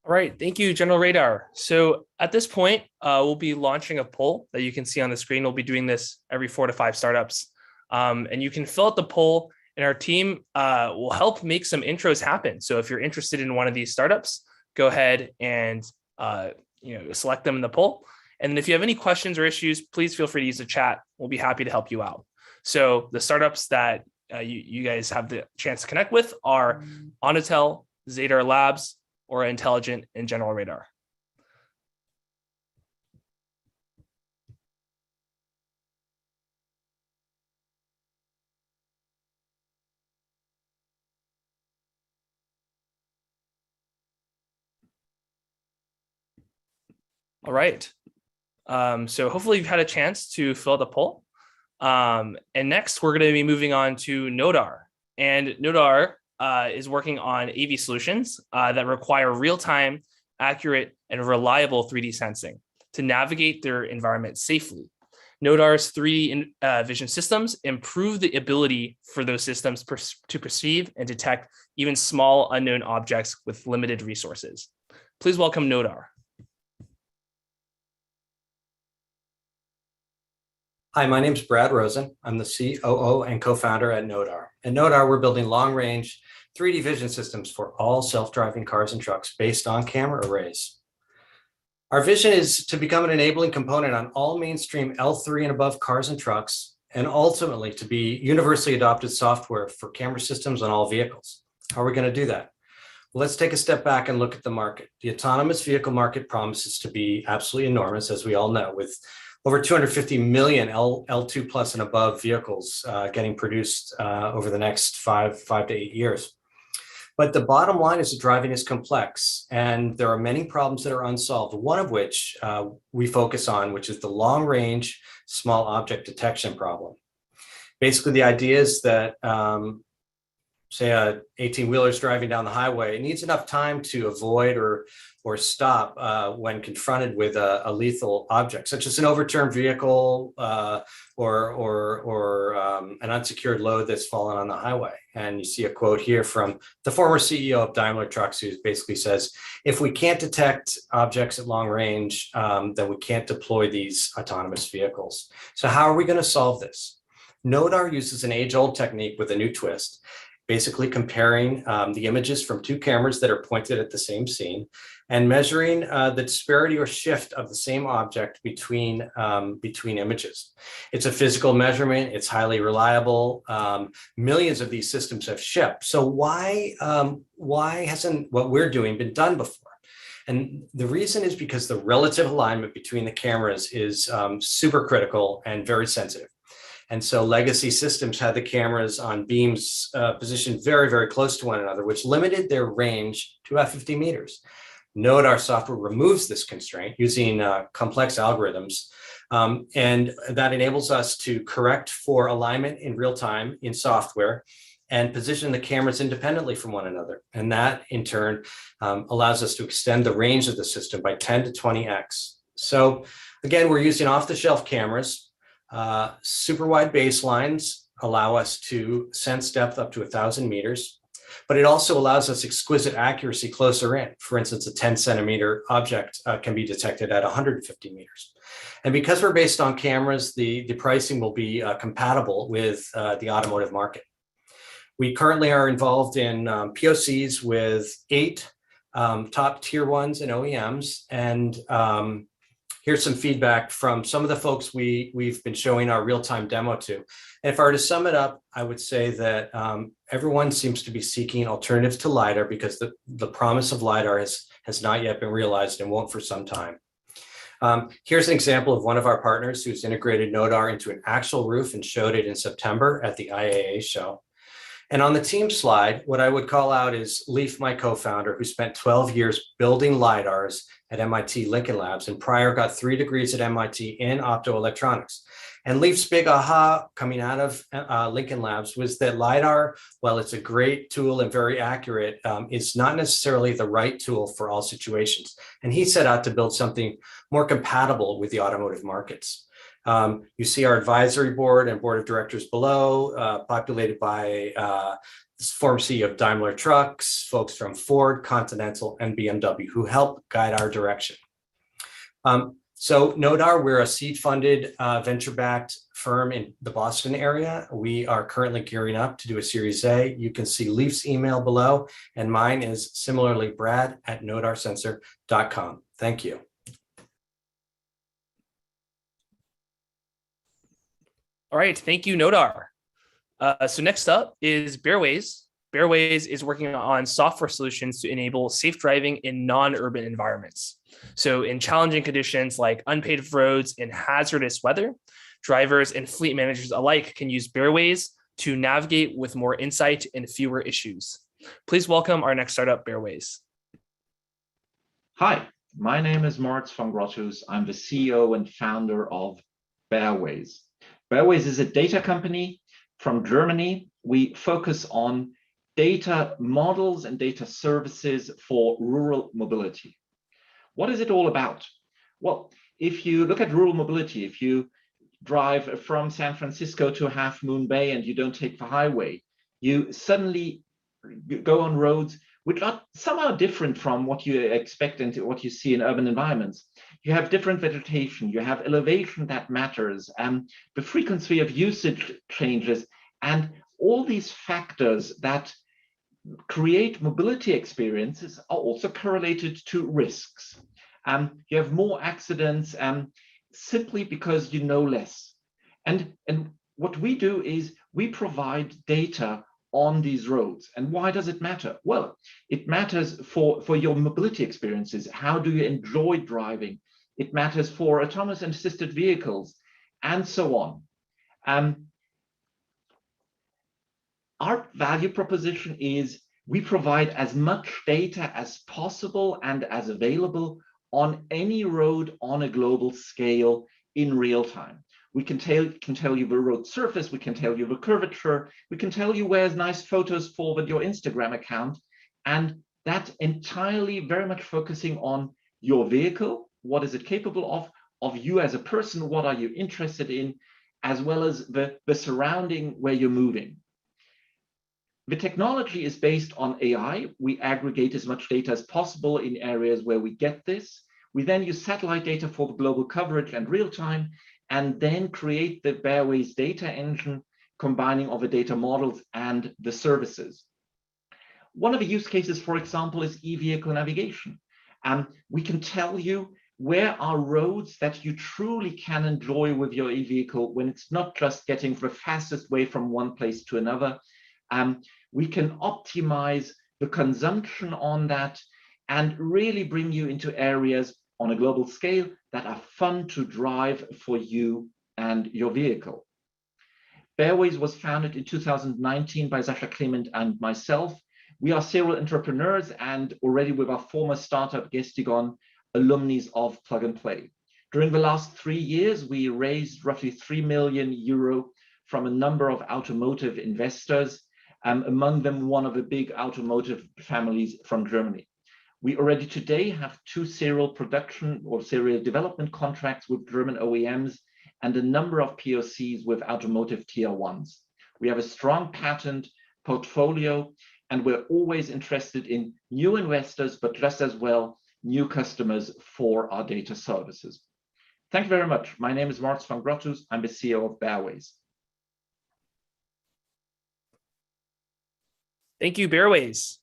[SPEAKER 8] All right, thank you, General Radar. So at this point, we'll be launching a poll that you can see on the screen. We'll be doing this every 4 to 5 startups. And you can fill out the poll, and our team will help make some intros happen. So if you're interested in one of these startups, go ahead and select them in the poll. And then if you have any questions or issues, please feel free to use the chat. We'll be happy to help you out. So the startups that you guys have the chance to connect with are Untitled, Zadar Labs, or Intelligent and General Radar. All right. So hopefully you've had a chance to fill out the poll. And next, we're going to be moving on to Nodar. And Nodar is working on AV solutions that require real-time, accurate, and reliable 3D sensing to navigate their environment safely. Nodar's 3D vision systems improve the ability for those systems to perceive and detect even small unknown objects with limited resources. Please welcome Nodar.
[SPEAKER 13] Hi, my name's Brad Rosen. I'm the COO and co-founder at Nodar. At Nodar, we're building long-range 3D vision systems for all self-driving cars and trucks based on camera arrays. Our vision is to become an enabling component on all mainstream L3 and above cars and trucks, and ultimately to be universally adopted software for camera systems on all vehicles. How are we going to do that? Well, let's take a step back and look at the market. The autonomous vehicle market promises to be absolutely enormous, as we all know, with over 250 million L2 plus and above vehicles getting produced over the next 5 to 8 years. But the bottom line is that driving is complex, and there are many problems that are unsolved, one of which we focus on, which is the long-range small object detection problem. Basically, the idea is that, say, a 18-wheeler is driving down the highway, it needs enough time to avoid or stop when confronted with a lethal object, such as an overturned vehicle or an unsecured load that's fallen on the highway. And you see a quote here from the former CEO of Daimler Trucks, who basically says, if we can't detect objects at long range, then we can't deploy these autonomous vehicles. So how are we going to solve this? Nodar uses an age-old technique with a new twist, basically comparing the images from two cameras that are pointed at the same scene and measuring the disparity or shift of the same object between images. It's a physical measurement. It's highly reliable. Millions of these systems have shipped. So why hasn't what we're doing been done before? And the reason is because the relative alignment between the cameras is super critical and very sensitive. And so legacy systems had the cameras on beams positioned very, very close to one another, which limited their range to about 50 meters. Nodar software removes this constraint using complex algorithms, and that enables us to correct for alignment in real time in software and position the cameras independently from one another. And that, in turn, allows us to extend the range of the system by 10 to 20x. So again, we're using off-the-shelf cameras. Super wide baselines allow us to sense depth up to 1,000 meters, but it also allows us exquisite accuracy closer in. For instance, a 10-centimeter object can be detected at 150 meters. And because we're based on cameras, the pricing will be compatible with the automotive market. We currently are involved in POCs with 8 top tier 1s and OEMs, and here's some feedback from some of the folks we've been showing our real-time demo to. And if I were to sum it up, I would say that everyone seems to be seeking alternatives to LiDAR because the promise of LiDAR has not yet been realized and won't for some time. Here's an example of one of our partners who's integrated Nodar into an actual roof and showed it in September at the IAA show. And on the team slide, what I would call out is Leif, my co-founder, who spent 12 years building LiDARs at MIT Lincoln Labs, and prior got 3 degrees at MIT in optoelectronics. And Leif's big aha coming out of Lincoln Labs was that LiDAR, while it's a great tool and very accurate, is not necessarily the right tool for all situations. And he set out to build something more compatible with the automotive markets. You see our advisory board and board of directors below, populated by former CEO of Daimler Trucks, folks from Ford, Continental, and BMW, who help guide our direction. So Nodar, we're a seed-funded, venture-backed firm in the Boston area. We are currently gearing up to do a Series A. You can see Leif's email below, and mine is similarly brad@nodarsensor.com. Thank you.
[SPEAKER 8] All right, thank you, Nodar. So next up is Bareways. Bareways is working on software solutions to enable safe driving in non-urban environments. So in challenging conditions like unpaved roads and hazardous weather, drivers and fleet managers alike can use Bareways to navigate with more insight and fewer issues. Please welcome our next startup, Bareways.
[SPEAKER 14] Hi, my name is Moritz von Grotthus. I'm the CEO and founder of Bareways. Bareways is a data company from Germany. We focus on data models and data services for rural mobility. What is it all about? Well, if you look at rural mobility, if you drive from San Francisco to Half Moon Bay and you don't take the highway, you suddenly go on roads which are somehow different from what you expect and what you see in urban environments. You have different vegetation, you have elevation that matters, the frequency of usage changes, and all these factors that create mobility experiences are also correlated to risks. You have more accidents simply because you know less. And what we do is we provide data on these roads. And why does it matter? Well, it matters for your mobility experiences. How do you enjoy driving? It matters for autonomous and assisted vehicles, and so on. Our value proposition is We provide as much data as possible and as available on any road on a global scale in real time. We can tell you the road surface, we can tell you the curvature, we can tell you where's nice photos forward your Instagram account, and that entirely very much focusing on your vehicle, what is it capable of you as a person, what are you interested in, as well as the surrounding where you're moving. The technology is based on AI. We aggregate as much data as possible in areas where we get this. We then use satellite data for the global coverage and real time, and then create the Bareways data engine, combining of the data models and the services. One of the use cases, for example, is e-vehicle navigation. We can tell you where are roads that you truly can enjoy with your e-vehicle when it's not just getting the fastest way from one place to another. We can optimize the consumption on that and really bring you into areas on a global scale that are fun to drive for you and your vehicle. Bareways was founded in 2019 by Sascha Clement and myself. We are serial entrepreneurs and already with our former startup Gestigon, alumni of Plug and Play. During the last 3 years, we raised roughly 3 million euro from a number of automotive investors, among them one of the big automotive families from Germany. We already today have 2 serial production or serial development contracts with German OEMs and a number of POCs with automotive tier 1s. We have a strong patent portfolio, and we're always interested in new investors, but just as well, new customers for our data services. Thank you very much. My name is Marts van Grottus. I'm the CEO of Bareways.
[SPEAKER 8] Thank you, Bareways.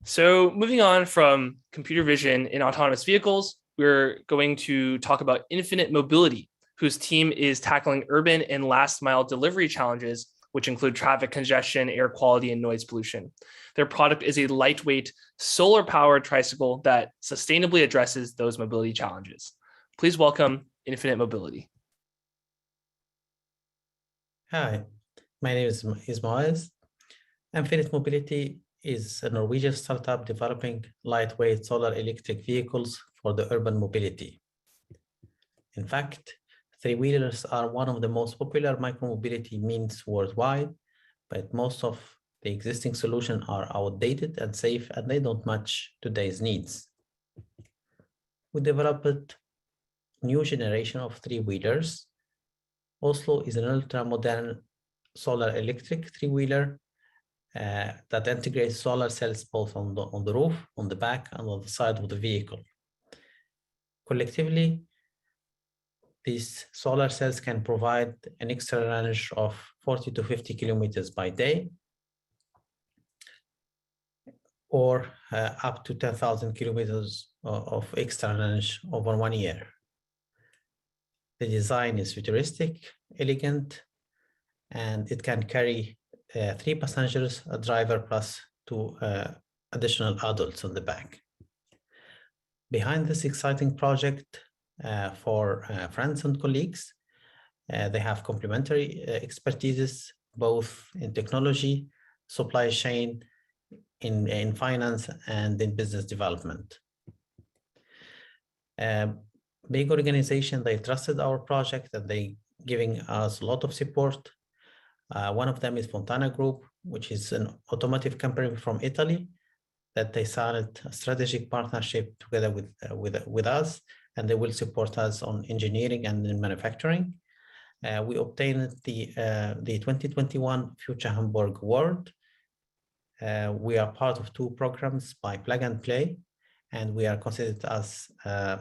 [SPEAKER 8] So moving on from computer vision in autonomous vehicles, we're going to talk about Infinite Mobility, whose team is tackling urban and last mile delivery challenges, which include traffic congestion, air quality, and noise pollution. Their product is a lightweight, solar-powered tricycle that sustainably addresses those mobility challenges. Please welcome Infinite Mobility.
[SPEAKER 15] Hi, my name is Moaz. Infinite Mobility is a Norwegian startup developing lightweight solar electric vehicles for the urban mobility. In fact, three-wheelers are one of the most popular micromobility means worldwide, but most of the existing solutions are outdated and safe, and they don't match today's needs. We developed a new generation of three-wheelers. Oslo is an ultra-modern solar electric three-wheeler that integrates solar cells both on the roof, on the back, and on the side of the vehicle. Collectively, these solar cells can provide an extra range of 40 to 50 kilometers by day, or up to 10,000 kilometers of extra range over 1 year. The design is futuristic, elegant, and it can carry 3 passengers, a driver, plus 2 additional adults on the back. Behind this exciting project, for friends and colleagues, they have complementary expertises, both in technology, supply chain, in finance, and in business development. Big organization, they trusted our project and they giving us a lot of support. One of them is Fontana Group, which is an automotive company from Italy, that they signed a strategic partnership together with us, and they will support us on engineering and in manufacturing. We obtained the 2021 Future Hamburg Award. We are part of 2 programs by Plug and Play, and we are considered as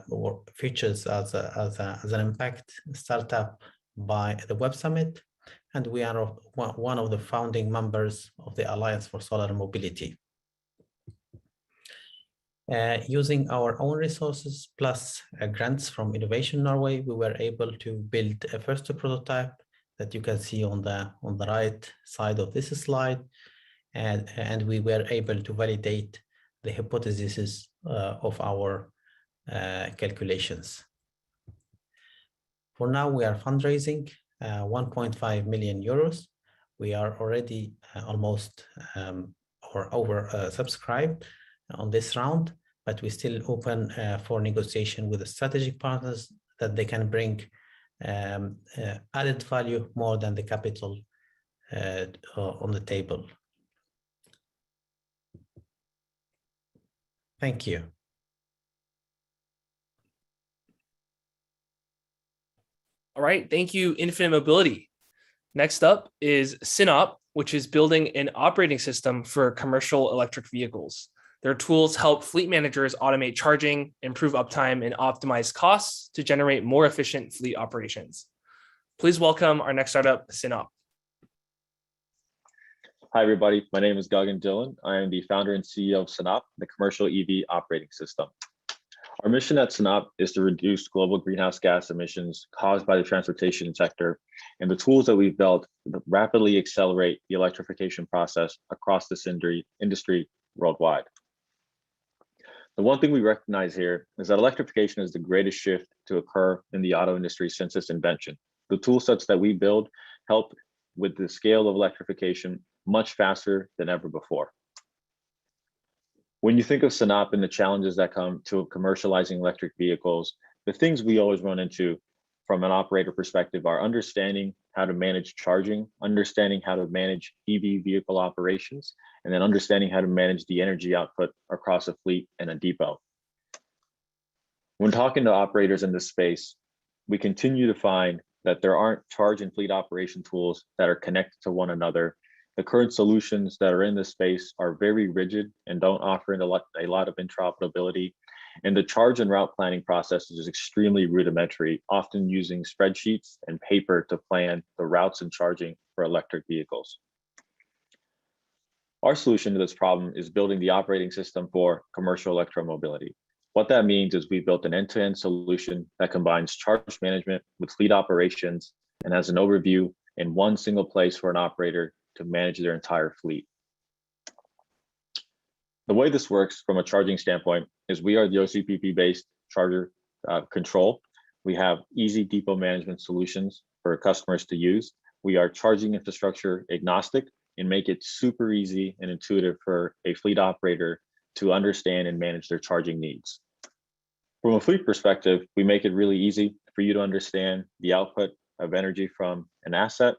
[SPEAKER 15] or featured as an impact startup by the Web Summit, and we are one of the founding members of the Alliance for Solar Mobility. Using our own resources plus grants from Innovation Norway, we were able to build a first prototype that you can see on the right side of this slide, and we were able to validate the hypotheses of our calculations. For now, we are fundraising 1.5 million euros. We are already almost or over subscribed on this round, but we're still open for negotiation with the strategic partners that they can bring added value more than the capital on the table. Thank you.
[SPEAKER 8] All right, thank you, Infinite Mobility. Next up is Synop, which is building an operating system for commercial electric vehicles. Their tools help fleet managers automate charging, improve uptime, and optimize costs to generate more efficient fleet operations. Please welcome our next startup, Synop.
[SPEAKER 16] Hi, everybody. My name is Gagan Dillon. I am the founder and CEO of Synop, the commercial EV operating system. Our mission at Synop is to reduce global greenhouse gas emissions caused by the transportation sector, and the tools that we've built rapidly accelerate the electrification process across this industry worldwide. The one thing we recognize here is that electrification is the greatest shift to occur in the auto industry since its invention. The tool sets that we build help with the scale of electrification much faster than ever before. When you think of Synop and the challenges that come to commercializing electric vehicles, the things we always run into from an operator perspective are understanding how to manage charging, understanding how to manage EV vehicle operations, and then understanding how to manage the energy output across a fleet and a depot. When talking to operators in this space, we continue to find that there aren't charge and fleet operation tools that are connected to one another. The current solutions that are in this space are very rigid and don't offer a lot of interoperability. And the charge and route planning process is extremely rudimentary, often using spreadsheets and paper to plan the routes and charging for electric vehicles. Our solution to this problem is building the operating system for commercial electromobility. What that means is we built an end-to-end solution that combines charge management with fleet operations and has an overview in one single place for an operator to manage their entire fleet. The way this works from a charging standpoint is we are the OCPP-based charger control. We have easy depot management solutions for customers to use. We are charging infrastructure agnostic and make it super easy and intuitive for a fleet operator to understand and manage their charging needs. From a fleet perspective, we make it really easy for you to understand the output of energy from an asset,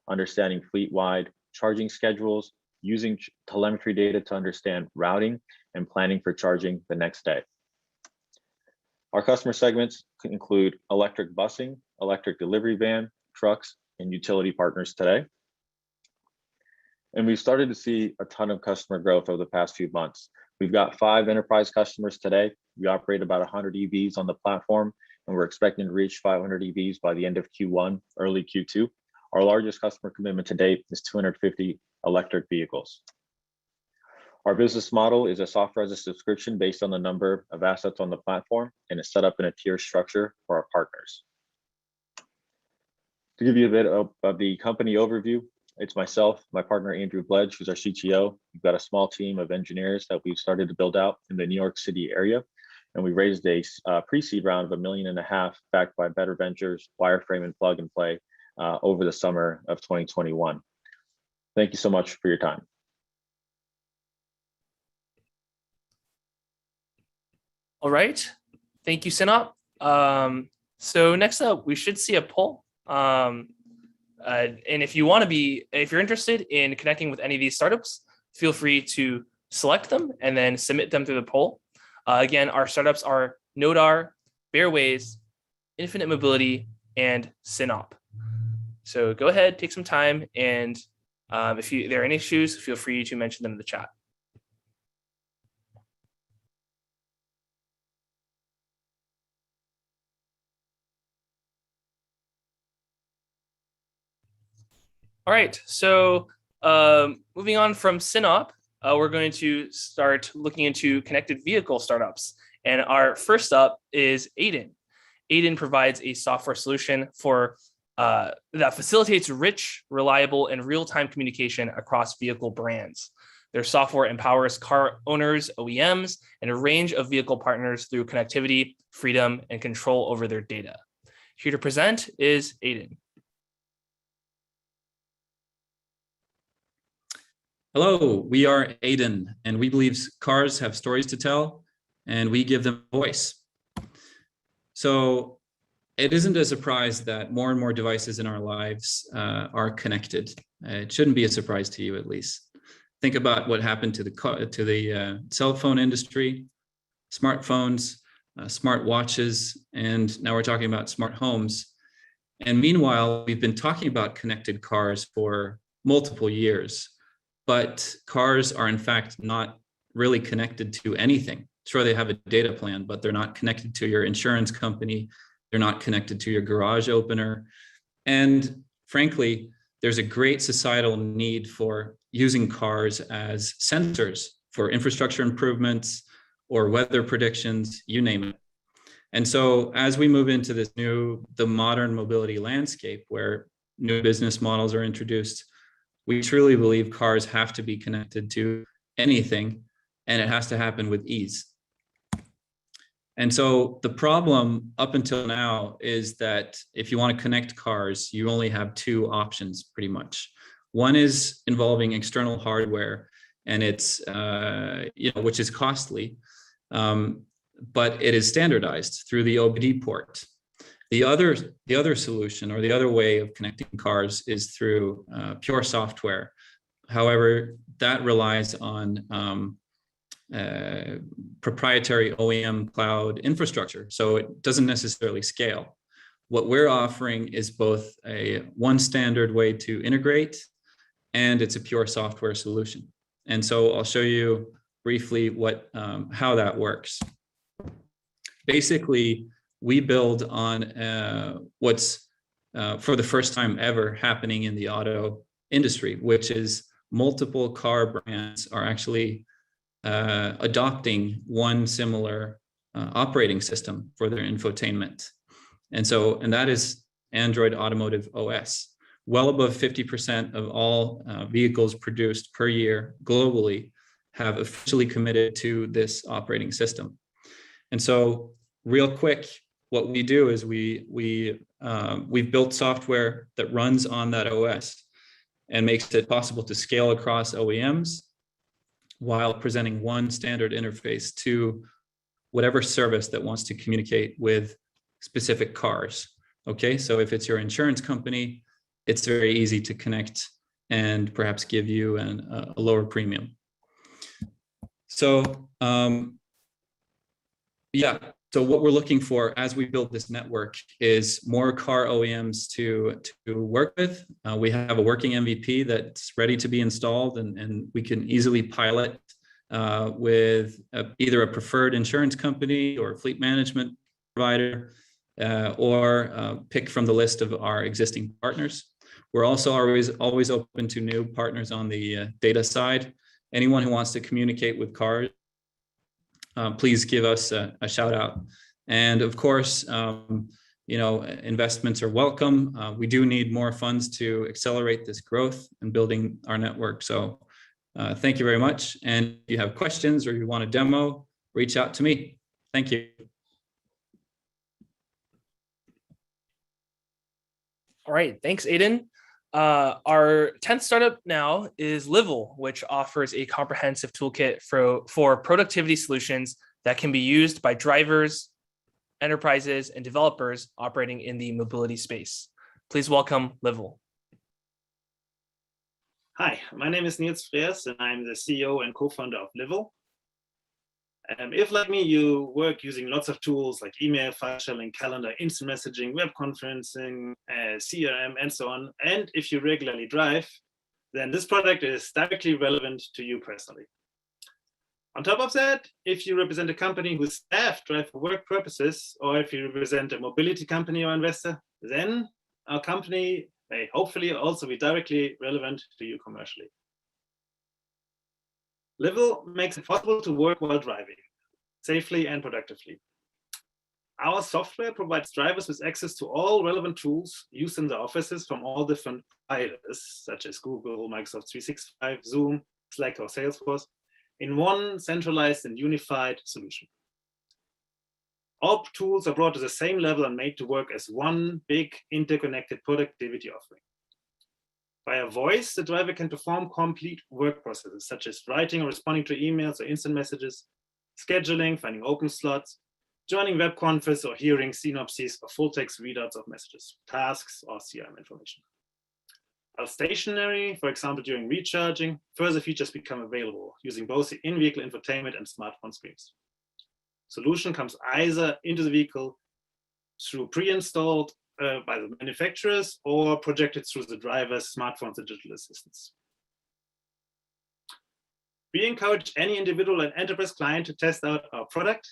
[SPEAKER 16] understanding fleet-wide charging schedules, using telemetry data to understand routing and planning for charging the next day. Our customer segments include electric busing, electric delivery van, trucks, and utility partners today. And we've started to see a ton of customer growth over the past few months. We've got 5 enterprise customers today. We operate about 100 EVs on the platform, and we're expecting to reach 500 EVs by the end of Q1, early Q2. Our largest customer commitment to date is 250 electric vehicles. Our business model is a software as a subscription based on the number of assets on the platform, and is set up in a tier structure for our partners. To give you a bit of the company overview, it's myself, my partner Andrew Bledge, who's our CTO. We've got a small team of engineers that we've started to build out in the New York City area. And we raised a pre-seed round of $1.5 million backed by Better Ventures, Wireframe, and Plug and Play over the summer of 2021. Thank you so much for your time.
[SPEAKER 8] All right, thank you, Synop. So next up, we should see a poll. And if you want to if you're interested in connecting with any of these startups, feel free to select them and then submit them through the poll. Again, our startups are Nodar, Bareways, Infinite Mobility, and Synop. So go ahead, take some time, and if there are any issues, feel free to mention them in the chat. All right, so moving on from Synop, we're going to start looking into connected vehicle startups. And our first up is Aiden. Aiden provides a software solution for that facilitates rich, reliable, and real-time communication across vehicle brands. Their software empowers car owners, OEMs, and a range of vehicle partners through connectivity, freedom, and control over their data. Here to present is Aiden.
[SPEAKER 17] Hello, we are Aiden, and we believe cars have stories to tell, and we give them a voice. So it isn't a surprise that more and more devices in our lives are connected. It shouldn't be a surprise to you, at least. Think about what happened to the cell phone industry, smartphones, smart watches, and now we're talking about smart homes. And meanwhile, we've been talking about connected cars for multiple years, but cars are in fact not really connected to anything. Sure, they have a data plan, but they're not connected to your insurance company. They're not connected to your garage opener. And frankly, there's a great societal need for using cars as sensors for infrastructure improvements or weather predictions, you name it. And so as we move into the modern mobility landscape where new business models are introduced, we truly believe cars have to be connected to anything, and it has to happen with ease. And so the problem up until now is that if you want to connect cars, you only have two options pretty much. One is involving external hardware, and it's which is costly, but it is standardized through the OBD port. The other solution, or the other way of connecting cars, is through pure software. However, that relies on proprietary OEM cloud infrastructure, so it doesn't necessarily scale. What we're offering is both one standard way to integrate, and it's a pure software solution. And so I'll show you briefly how that works. Basically, we build on what's for the first time ever happening in the auto industry, which is multiple car brands are actually adopting one similar operating system for their infotainment. And that is Android Automotive OS. Well above 50% of all vehicles produced per year globally have officially committed to this operating system. And so real quick, what we do is we've built software that runs on that OS and makes it possible to scale across OEMs while presenting one standard interface to whatever service that wants to communicate with specific cars. Okay, so if it's your insurance company, it's very easy to connect and perhaps give you a lower premium. So so what we're looking for as we build this network is more car OEMs to work with. We have a working MVP that's ready to be installed, and we can easily pilot with either a preferred insurance company or fleet management provider, or pick from the list of our existing partners. We're also always open to new partners on the data side. Anyone who wants to communicate with cars, please give us a shout out. And of course, investments are welcome. We do need more funds to accelerate this growth and building our network. So thank you very much. And if you have questions or you want a demo, reach out to me. Thank you.
[SPEAKER 8] All right, thanks, Aiden. Our 10th startup now is Livell, which offers a comprehensive toolkit for productivity solutions that can be used by drivers, enterprises, and developers operating in the mobility space. Please welcome Livell.
[SPEAKER 18] Hi, my name is Niels Freers, and I'm the CEO and co-founder of Livell. If, like me, you work using lots of tools like email, file sharing, calendar, instant messaging, web conferencing, CRM, and so on, and if you regularly drive, then this product is directly relevant to you personally. On top of that, if you represent a company whose staff drive for work purposes, or if you represent a mobility company or investor, then our company may hopefully also be directly relevant to you commercially. Livell makes it possible to work while driving, safely and productively. Our software provides drivers with access to all relevant tools used in the offices from all different providers, such as Google, Microsoft 365, Zoom, Slack, or Salesforce, in one centralized and unified solution. All tools are brought to the same level and made to work as one big interconnected productivity offering. Via voice, the driver can perform complete work processes such as writing or responding to emails or instant messages, scheduling, finding open slots, joining web conferences, or hearing synopses or full text readouts of messages, tasks, or CRM information. While stationary, for example, during recharging, further features become available using both the in-vehicle infotainment and smartphone screens. Solution comes either into the vehicle through pre-installed by the manufacturers or projected through the driver's smartphones and digital assistants. We encourage any individual and enterprise client to test out our product.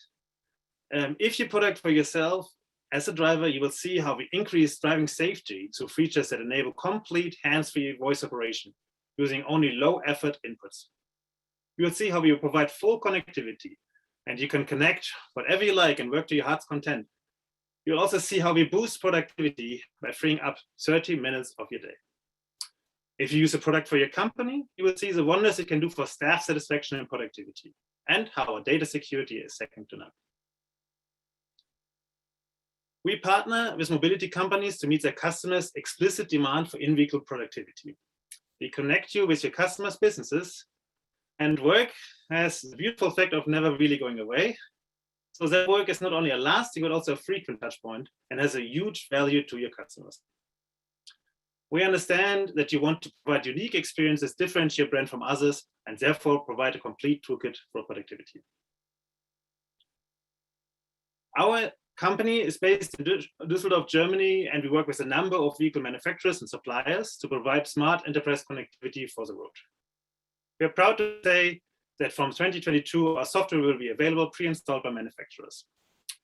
[SPEAKER 18] If you product for yourself, as a driver, you will see how we increase driving safety through features that enable complete hands-free voice operation using only low-effort inputs. You will see how we will provide full connectivity, and you can connect whatever you like and work to your heart's content. You'll also see how we boost productivity by freeing up 30 minutes of your day. If you use a product for your company, you will see the wonders it can do for staff satisfaction and productivity, and how our data security is second to none. We partner with mobility companies to meet their customers' explicit demand for in-vehicle productivity. We connect you with your customers' businesses, and work has the beautiful effect of never really going away. So that work is not only a lasting, but also a frequent touch point and has a huge value to your customers. We understand that you want to provide unique experiences, differentiate your brand from others, and therefore provide a complete toolkit for productivity. Our company is based in Düsseldorf, Germany, and we work with a number of vehicle manufacturers and suppliers to provide smart enterprise connectivity for the road. We are proud to say that from 2022, our software will be available pre-installed by manufacturers.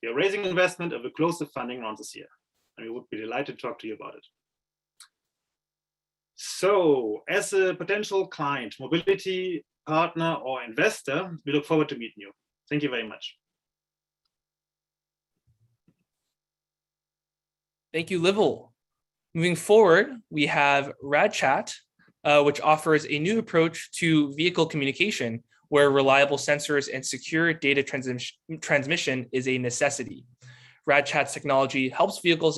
[SPEAKER 18] We are raising investment and will close the funding round this year, and we would be delighted to talk to you about it. So, as a potential client, mobility partner, or investor, we look forward to meeting you. Thank you very much.
[SPEAKER 8] Thank you, Livel. Moving forward, we have RadChat, which offers a new approach to vehicle communication where reliable sensors and secure data transmission is a necessity. RadChat's technology helps vehicles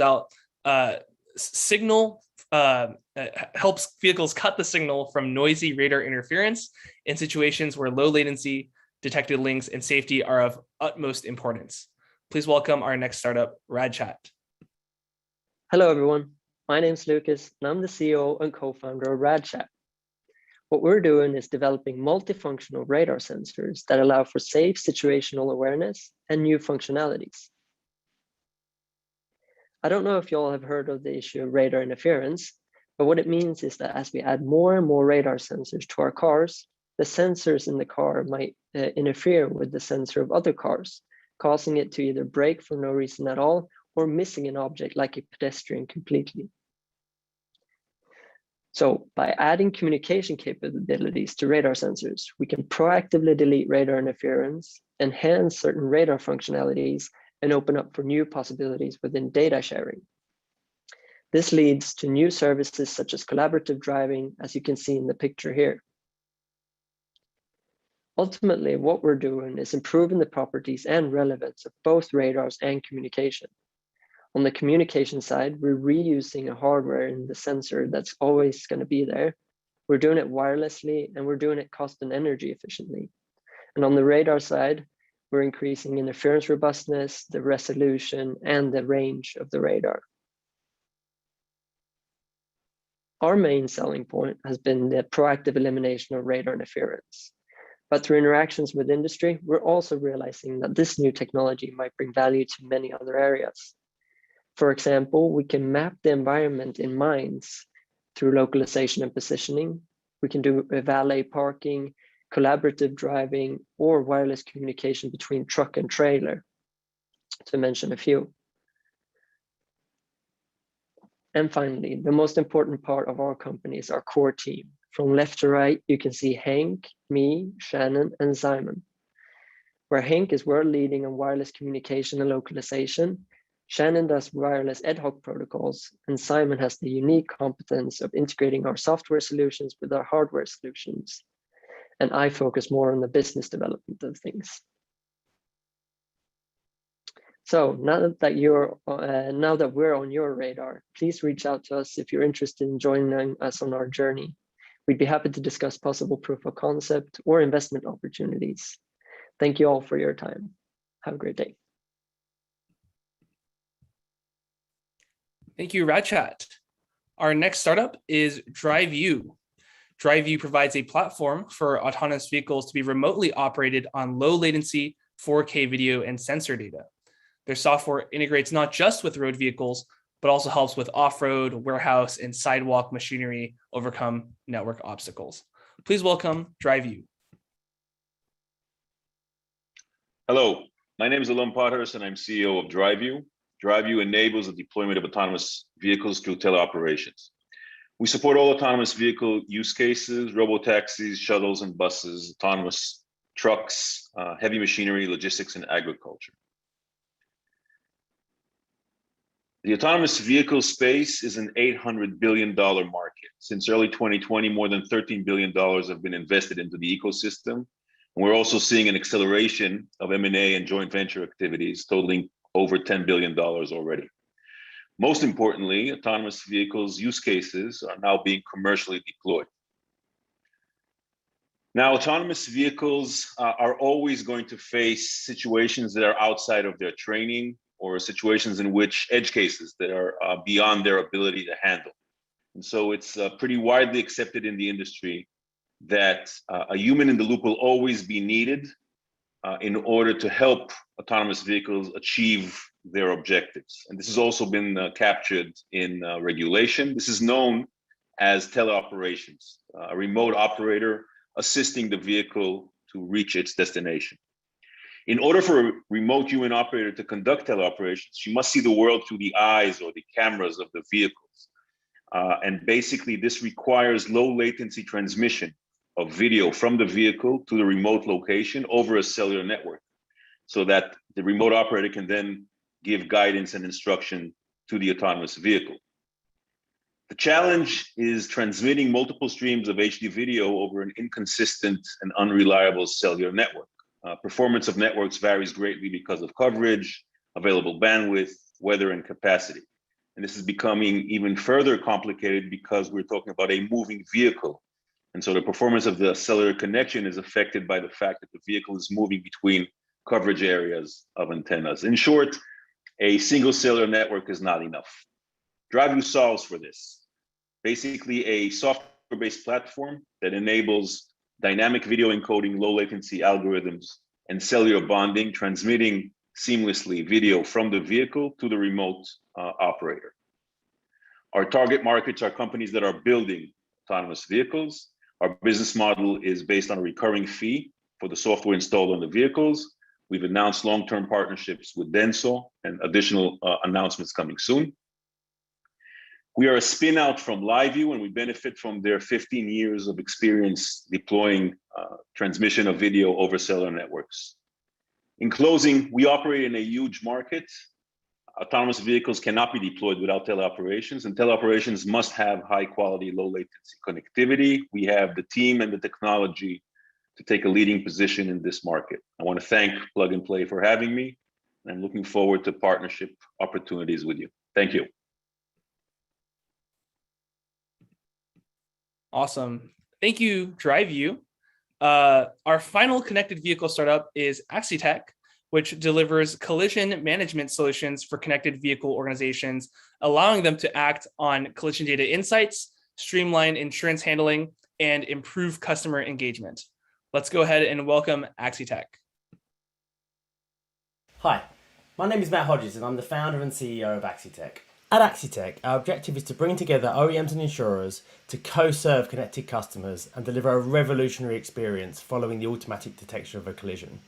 [SPEAKER 8] helps vehicles cut the signal from noisy radar interference in situations where low latency, detected links, and safety are of utmost importance. Please welcome our next startup, RadChat.
[SPEAKER 19] Hello, everyone. My name is Lucas, and I'm the CEO and co-founder of RadChat. What we're doing is developing multifunctional radar sensors that allow for safe situational awareness and new functionalities. I don't know if you all have heard of the issue of radar interference, but what it means is that as we add more and more radar sensors to our cars, the sensors in the car might interfere with the sensor of other cars, causing it to either break for no reason at all or missing an object like a pedestrian completely. So by adding communication capabilities to radar sensors, we can proactively delete radar interference, enhance certain radar functionalities, and open up for new possibilities within data sharing. This leads to new services such as collaborative driving, as you can see in the picture here. Ultimately, what we're doing is improving the properties and relevance of both radars and communication. On the communication side, we're reusing a hardware in the sensor that's always going to be there. We're doing it wirelessly, and we're doing it cost and energy efficiently. And on the radar side, we're increasing interference robustness, the resolution, and the range of the radar. Our main selling point has been the proactive elimination of radar interference. But through interactions with industry, we're also realizing that this new technology might bring value to many other areas. For example, we can map the environment in mines through localization and positioning. We can do valet parking, collaborative driving, or wireless communication between truck and trailer, to mention a few. And finally, the most important part of our company is our core team. From left to right, you can see Hank, me, Shannon, and Simon. Where Hank is world leading on wireless communication and localization, Shannon does wireless ad hoc protocols, and Simon has the unique competence of integrating our software solutions with our hardware solutions. And I focus more on the business development of things. So now that we're on your radar, please reach out to us if you're interested in joining us on our journey. We'd be happy to discuss possible proof of concept or investment opportunities. Thank you all for your time. Have a great day.
[SPEAKER 8] Thank you, Radchat. Our next startup is Drive You. Drive You provides a platform for autonomous vehicles to be remotely operated on low latency 4K video and sensor data. Their software integrates not just with road vehicles, but also helps with off-road, warehouse, and sidewalk machinery overcome network obstacles. Please welcome Drive You.
[SPEAKER 20] Hello, my name is Alon Potters and I'm CEO of Drive You. Drive You enables the deployment of autonomous vehicles through teleoperations. We support all autonomous vehicle use cases, robotaxis, shuttles and buses, autonomous trucks, heavy machinery, logistics, and agriculture. The autonomous vehicle space is an $800 billion market. Since early 2020, more than $13 billion have been invested into the ecosystem. And we're also seeing an acceleration of M&A and joint venture activities totaling over $10 billion already. Most importantly, autonomous vehicles use cases are now being commercially deployed. Now, autonomous vehicles are always going to face situations that are outside of their training or situations in which edge cases that are beyond their ability to handle. And so it's pretty widely accepted in the industry that a human in the loop will always be needed in order to help autonomous vehicles achieve their objectives. And this has also been captured in regulation. This is known as teleoperations, a remote operator assisting the vehicle to reach its destination. In order for a remote human operator to conduct teleoperations, she must see the world through the eyes or the cameras of the vehicles. And basically, this requires low latency transmission of video from the vehicle to the remote location over a cellular network, so that the remote operator can then give guidance and instruction to the autonomous vehicle. The challenge is transmitting multiple streams of HD video over an inconsistent and unreliable cellular network. Performance of networks varies greatly because of coverage, available bandwidth, weather, and capacity. And this is becoming even further complicated because we're talking about a moving vehicle. And so the performance of the cellular connection is affected by the fact that the vehicle is moving between coverage areas of antennas. In short, a single cellular network is not enough. Drive You solves for this. Basically, a software-based platform that enables dynamic video encoding, low latency algorithms, and cellular bonding, transmitting seamlessly video from the vehicle to the remote operator. Our target markets are companies that are building autonomous vehicles. Our business model is based on a recurring fee for the software installed on the vehicles. We've announced long-term partnerships with Denso and additional announcements coming soon. We are a spin-out from LiveView, and we benefit from their 15 years of experience deploying transmission of video over cellular networks. In closing, we operate in a huge market. Autonomous vehicles cannot be deployed without teleoperations, and teleoperations must have high-quality, low-latency connectivity. We have the team and the technology to take a leading position in this market. I want to thank Plug and Play for having me, and I'm looking forward to partnership opportunities with you. Thank you.
[SPEAKER 8] Awesome. Thank you, Drive You. Our final connected vehicle startup is Axitech, which delivers collision management solutions for connected vehicle organizations, allowing them to act on collision data insights, streamline insurance handling, and improve customer engagement. Let's go ahead and welcome Axitech.
[SPEAKER 21] Hi, my name is Matt Hodges and I'm the founder and CEO of Axitech. At Axitech, our objective is to bring together OEMs and insurers to co-serve connected customers and deliver a revolutionary experience following the automatic detection of a collision.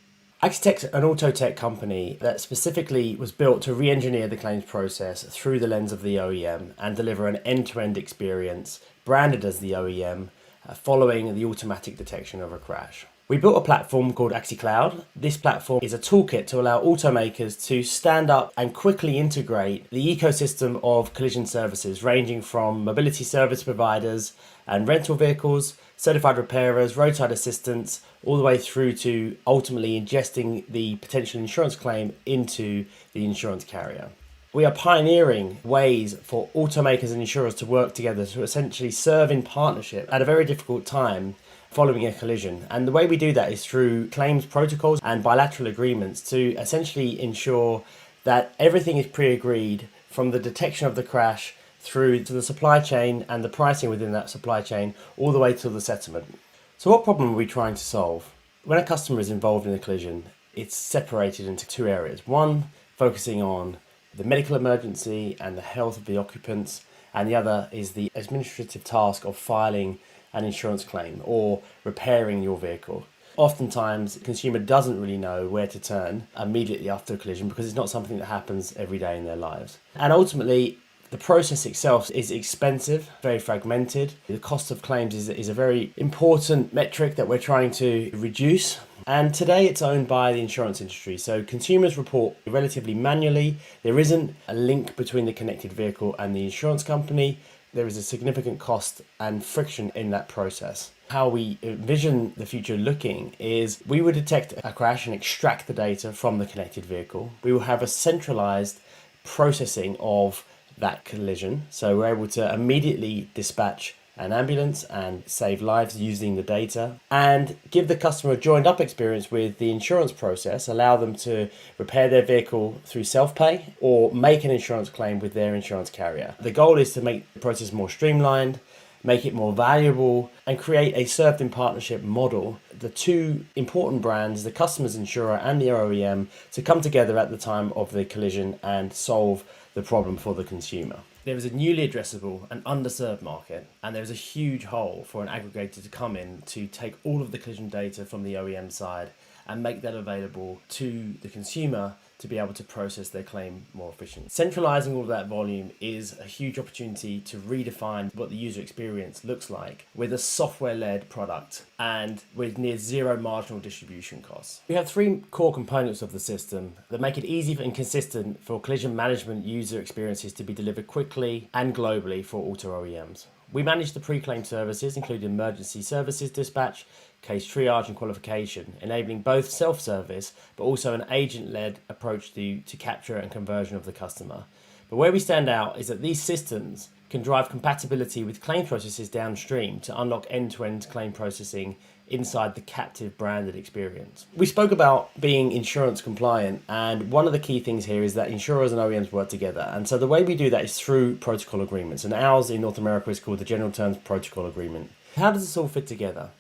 [SPEAKER 21] Axitech's an auto tech company that specifically was built to re-engineer the claims process through the lens of the OEM and deliver an end-to-end experience branded as the OEM following the automatic detection of a crash. We built a platform called AxiCloud. This platform is a toolkit to allow automakers to stand up and quickly integrate the ecosystem of collision services, ranging from mobility service providers and rental vehicles, certified repairers, roadside assistants, all the way through to ultimately ingesting the potential insurance claim into the insurance carrier. We are pioneering ways for automakers and insurers to work together to essentially serve in partnership at a very difficult time following a collision. And the way we do that is through claims protocols and bilateral agreements to essentially ensure that everything is pre-agreed from the detection of the crash through to the supply chain and the pricing within that supply chain, all the way to the settlement. So what problem are we trying to solve? When a customer is involved in a collision, it's separated into two areas. One, focusing on the medical emergency and the health of the occupants, and the other is the administrative task of filing an insurance claim or repairing your vehicle. Oftentimes, the consumer doesn't really know where to turn immediately after a collision because it's not something that happens every day in their lives. And ultimately, the process itself is expensive, very fragmented. The cost of claims is a very important metric that we're trying to reduce. And today it's owned by the insurance industry. So consumers report relatively manually. There isn't a link between the connected vehicle and the insurance company. There is a significant cost and friction in that process. How we envision the future looking is we would detect a crash and extract the data from the connected vehicle. We will have a centralized processing of that collision. So we're able to immediately dispatch an ambulance and save lives using the data, and give the customer a joined up experience with the insurance process, allow them to repair their vehicle through self-pay or make an insurance claim with their insurance carrier. The goal is to make the process more streamlined, make it more valuable, and create a served in partnership model. The two important brands, the customer's insurer and the OEM, to come together at the time of the collision and solve the problem for the consumer. There is a newly addressable and underserved market, and there is a huge hole for an aggregator to come in to take all of the collision data from the OEM side and make that available to the consumer to be able to process their claim more efficiently. Centralizing all of that volume is a huge opportunity to redefine what the user experience looks like with a software-led product and with near zero marginal distribution costs. We have three core components of the system that make it easy and consistent for collision management user experiences to be delivered quickly and globally for auto OEMs. We manage the pre-claim services, including emergency services dispatch, case triage and qualification, enabling both self-service but also an agent-led approach to capture and conversion of the customer. But where we stand out is that these systems can drive compatibility with claim processes downstream to unlock end-to-end claim processing inside the captive branded experience. We spoke about being insurance compliant, and one of the key things here is that insurers and OEMs work together. And so the way we do that is through protocol agreements, and ours in North America is called the General Terms Protocol Agreement. How does this all fit together?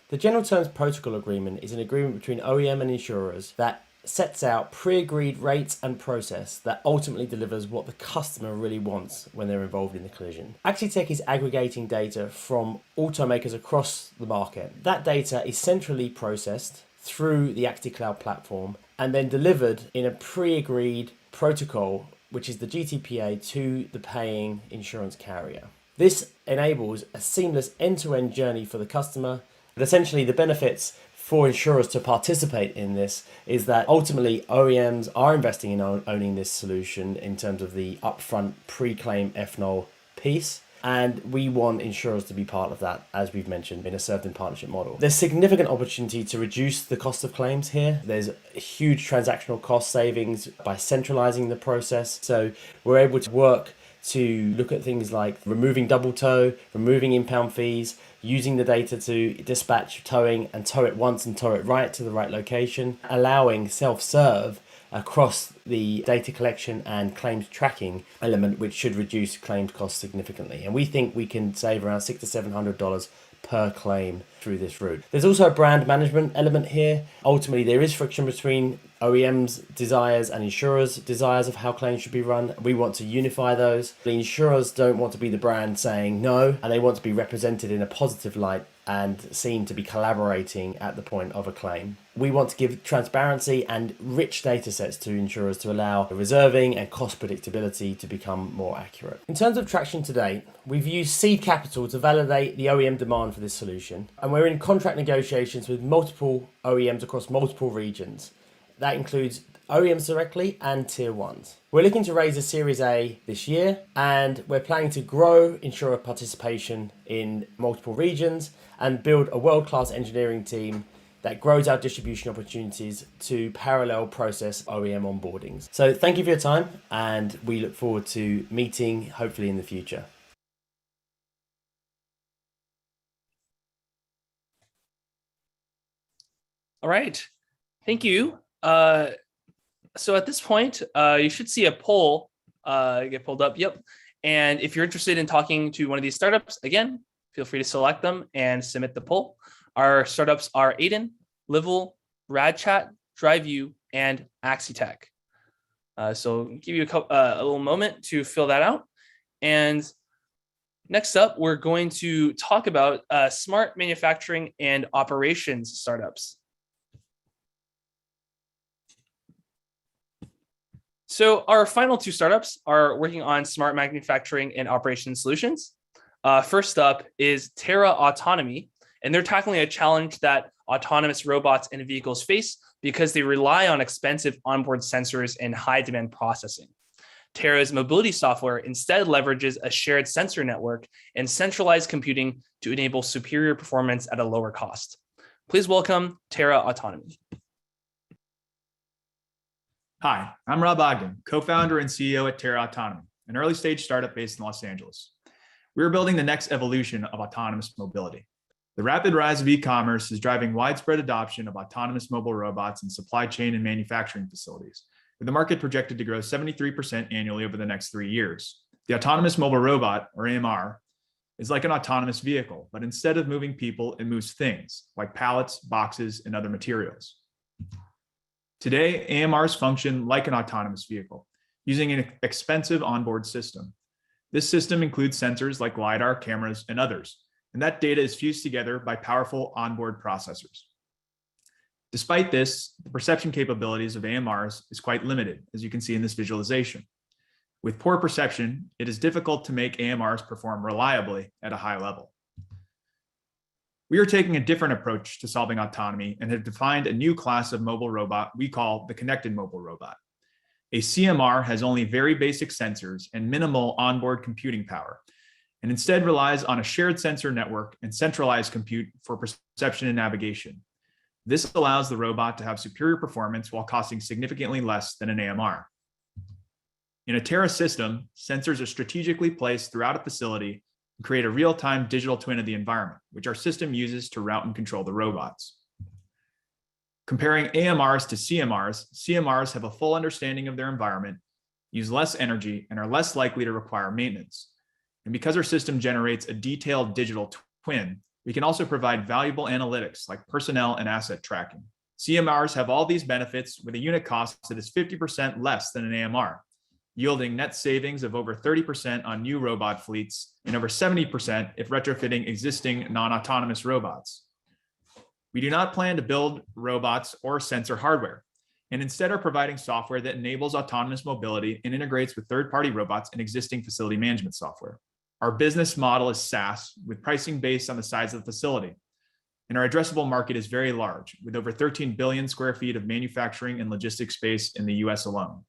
[SPEAKER 21] The General Terms Protocol Agreement is an agreement between OEM and insurers that sets out pre-agreed rates and process that ultimately delivers what the customer really wants when they're involved in the collision. Accelerator is aggregating data from automakers across the market. That data is centrally processed through the ActiCloud platform and then delivered in a pre-agreed protocol, which is the GTPA, to the paying insurance carrier. This enables a seamless end-to-end journey for the customer. But essentially, the benefits for insurers to participate in this is that ultimately OEMs are investing in owning this solution in terms of the upfront pre-claim FNOL piece. And we want insurers to be part of that, as we've mentioned, in a served in partnership model. There's significant opportunity to reduce the cost of claims here. There's huge transactional cost savings by centralizing the process. So we're able to work to look at things like removing double tow, removing impound fees, using the data to dispatch towing and tow it once and tow it right to the right location, allowing self-serve across the data collection and claims tracking element, which should reduce claims costs significantly. And we think we can save around $600 to $700 per claim through this route. There's also a brand management element here. Ultimately, there is friction between OEM's desires and insurers' desires of how claims should be run. We want to unify those. The insurers don't want to be the brand saying no, and they want to be represented in a positive light and seen to be collaborating at the point of a claim. We want to give transparency and rich data sets to insurers to allow reserving and cost predictability to become more accurate. In terms of traction to date, we've used seed capital to validate the OEM demand for this solution, and we're in contract negotiations with multiple OEMs across multiple regions. That includes OEMs directly and tier ones. We're looking to raise a Series A this year, and we're planning to grow insurer participation in multiple regions and build a world-class engineering team that grows our distribution opportunities to parallel process OEM onboardings. So thank you for your time, and we look forward to meeting hopefully in the future.
[SPEAKER 8] All right, thank you. So at this point, you should see a poll get pulled up. Yep. And if you're interested in talking to one of these startups, again, feel free to select them and submit the poll. Our startups are Aiden, Livell, RadChat, DriveU, and Axitech. So give you a little moment to fill that out. And next up, we're going to talk about smart manufacturing and operations startups. So our final two startups are working on smart manufacturing and operations solutions. First up is Terra Autonomy, and they're tackling a challenge that autonomous robots and vehicles face because they rely on expensive onboard sensors and high demand processing. Terra's mobility software instead leverages a shared sensor network and centralized computing to enable superior performance at a lower cost. Please welcome Terra Autonomy.
[SPEAKER 1] Hi, I'm Rob Ogden, co-founder and CEO at Terra Autonomy, an early-stage startup based in Los Angeles. We're building the next evolution of autonomous mobility. The rapid rise of e-commerce is driving widespread adoption of autonomous mobile robots in supply chain and manufacturing facilities, with the market projected to grow 73% annually over the next 3 years. The autonomous mobile robot, or AMR, is like an autonomous vehicle, but instead of moving people, it moves things, like pallets, boxes, and other materials. Today, AMRs function like an autonomous vehicle, using an expensive onboard system. This system includes sensors like LiDAR, cameras, and others, and that data is fused together by powerful onboard processors. Despite this, the perception capabilities of AMRs is quite limited, as you can see in this visualization. With poor perception, it is difficult to make AMRs perform reliably at a high level. We are taking a different approach to solving autonomy and have defined a new class of mobile robot we call the connected mobile robot. A CMR has only very basic sensors and minimal onboard computing power, and instead relies on a shared sensor network and centralized compute for perception and navigation. This allows the robot to have superior performance while costing significantly less than an AMR. In a Terra system, sensors are strategically placed throughout a facility and create a real-time digital twin of the environment, which our system uses to route and control the robots. Comparing AMRs to CMRs, CMRs have a full understanding of their environment, use less energy, and are less likely to require maintenance. And because our system generates a detailed digital twin, we can also provide valuable analytics like personnel and asset tracking. CMRs have all these benefits with a unit cost that is 50% less than an AMR, yielding net savings of over 30% on new robot fleets and over 70% if retrofitting existing non-autonomous robots. We do not plan to build robots or sensor hardware, and instead are providing software that enables autonomous mobility and integrates with third-party robots and existing facility management software. Our business model is SaaS, with pricing based on the size of the facility. And our addressable market is very large, with over 13 billion square feet of manufacturing and logistics space in the US alone.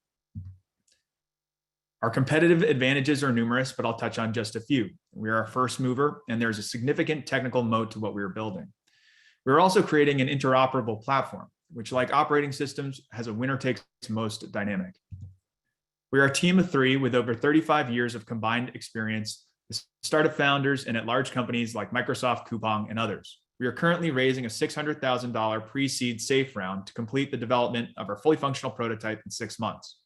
[SPEAKER 1] Our competitive advantages are numerous, but I'll touch on just a few. We are a first mover, and there's a significant technical moat to what we are building. We're also creating an interoperable platform, which, like operating systems, has a winner-takes-most dynamic. We are a team of 3 with over 35 years of combined experience as startup founders and at large companies like Microsoft, Coupang, and others. We are currently raising a $600,000 pre-seed safe round to complete the development of our fully functional prototype in 6 months.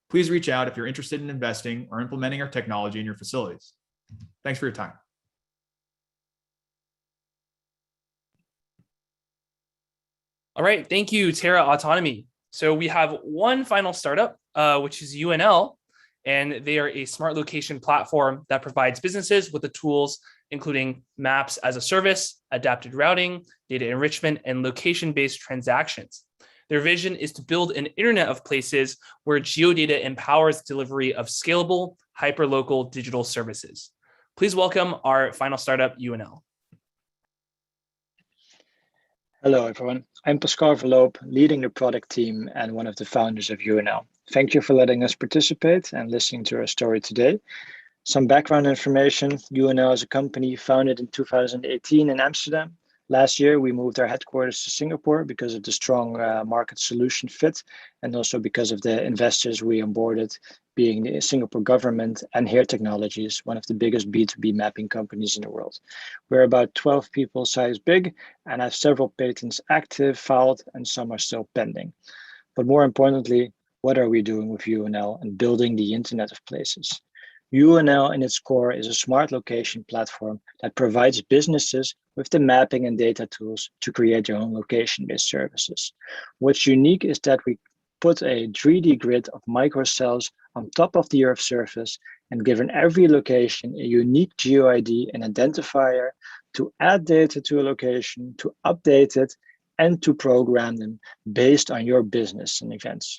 [SPEAKER 1] Please reach out if you're interested in investing or implementing our technology in your facilities. Thanks for your time.
[SPEAKER 8] All right, thank you, Terra Autonomy. So we have one final startup, which is UNL, and they are a smart location platform that provides businesses with the tools, including maps as a service, adapted routing, data enrichment, and location-based transactions. Their vision is to build an internet of places where geodata empowers delivery of scalable, hyperlocal digital services. Please welcome our final startup, UNL.
[SPEAKER 2] Hello, everyone. I'm Pascal Verloop, leading the product team and one of the founders of UNL. Thank you for letting us participate and listening to our story today. Some background information. UNL is a company founded in 2018 in Amsterdam. Last year, we moved our headquarters to Singapore because of the strong market solution fit and also because of the investors we onboarded, being the Singapore government and Here Technologies, one of the biggest B2B mapping companies in the world. We're about 12 people size big and have several patents active, filed, and some are still pending. But more importantly, what are we doing with UNL and building the Internet of Places? UNL in its core is a smart location platform that provides businesses with the mapping and data tools to create their own location-based services. What's unique is that we put a 3D grid of microcells on top of the Earth's surface and given every location a unique GeoID and identifier to add data to a location, to update it, and to program them based on your business and events.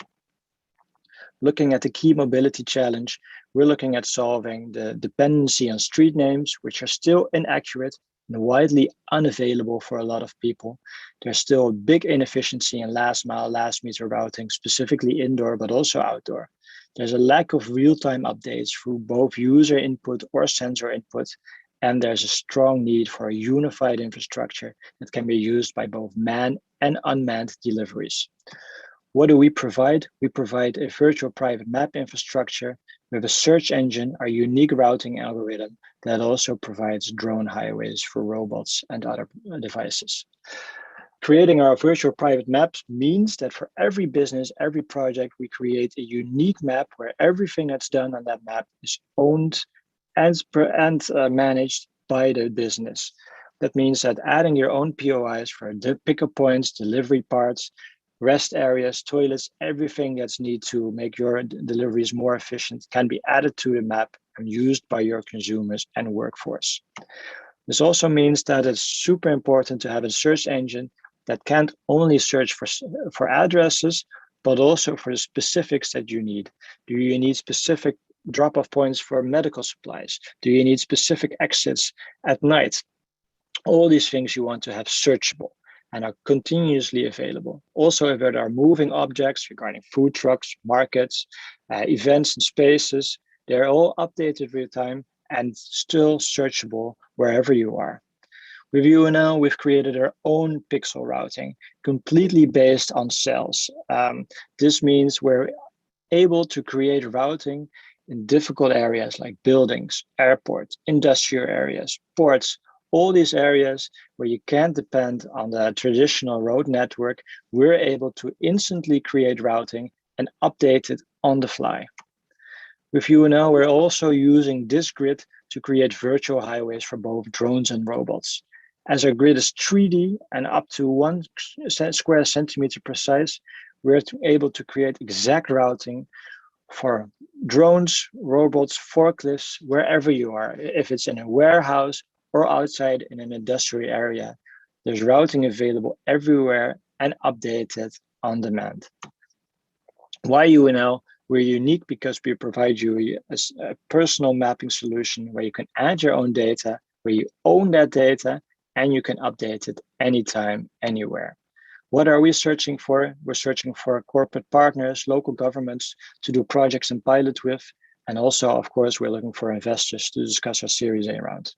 [SPEAKER 2] Looking at the key mobility challenge, we're looking at solving the dependency on street names, which are still inaccurate and widely unavailable for a lot of people. There's still a big inefficiency in last mile, last meter routing, specifically indoor, but also outdoor. There's a lack of real-time updates through both user input or sensor input, and there's a strong need for a unified infrastructure that can be used by both manned and unmanned deliveries. What do we provide? We provide a virtual private map infrastructure with a search engine, our unique routing algorithm that also provides drone highways for robots and other devices. Creating our virtual private maps means that for every business, every project, we create a unique map where everything that's done on that map is owned and managed by the business. That means that adding your own POIs for the pickup points, delivery parts, rest areas, toilets, everything that's needed to make your deliveries more efficient can be added to the map and used by your consumers and workforce. This also means that it's super important to have a search engine that can't only search for addresses, but also for the specifics that you need. Do you need specific drop-off points for medical supplies? Do you need specific exits at night? All these things you want to have searchable and are continuously available. Also, if there are moving objects regarding food trucks, markets, events and spaces, they're all updated real time and still searchable wherever you are. With UNL, we've created our own pixel routing, completely based on cells. This means we're able to create routing in difficult areas like buildings, airports, industrial areas, ports, all these areas where you can't depend on the traditional road network. We're able to instantly create routing and update it on the fly. With UNL, we're also using this grid to create virtual highways for both drones and robots. As our grid is 3D and up to 1 square centimeter precise, we're able to create exact routing for drones, robots, forklifts, wherever you are. If it's in a warehouse or outside in an industrial area, there's routing available everywhere and updated on demand. Why UNL? We're unique because we provide you a personal mapping solution where you can add your own data, where you own that data, and you can update it anytime, anywhere. What are we searching for? We're searching for corporate partners, local governments to do projects and pilot with. And also, of course, we're looking for investors to discuss our Series A round.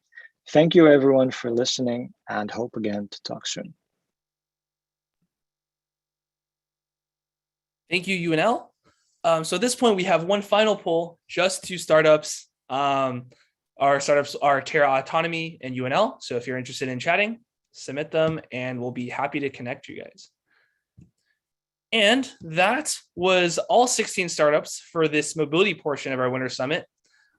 [SPEAKER 2] Thank you everyone for listening and hope again to talk soon.
[SPEAKER 8] Thank you, UNL. So at this point, we have one final poll, just 2 startups. Our startups are Terra Autonomy and UNL. So if you're interested in chatting, submit them and we'll be happy to connect you guys. And that was all 16 startups for this mobility portion of our Winter Summit.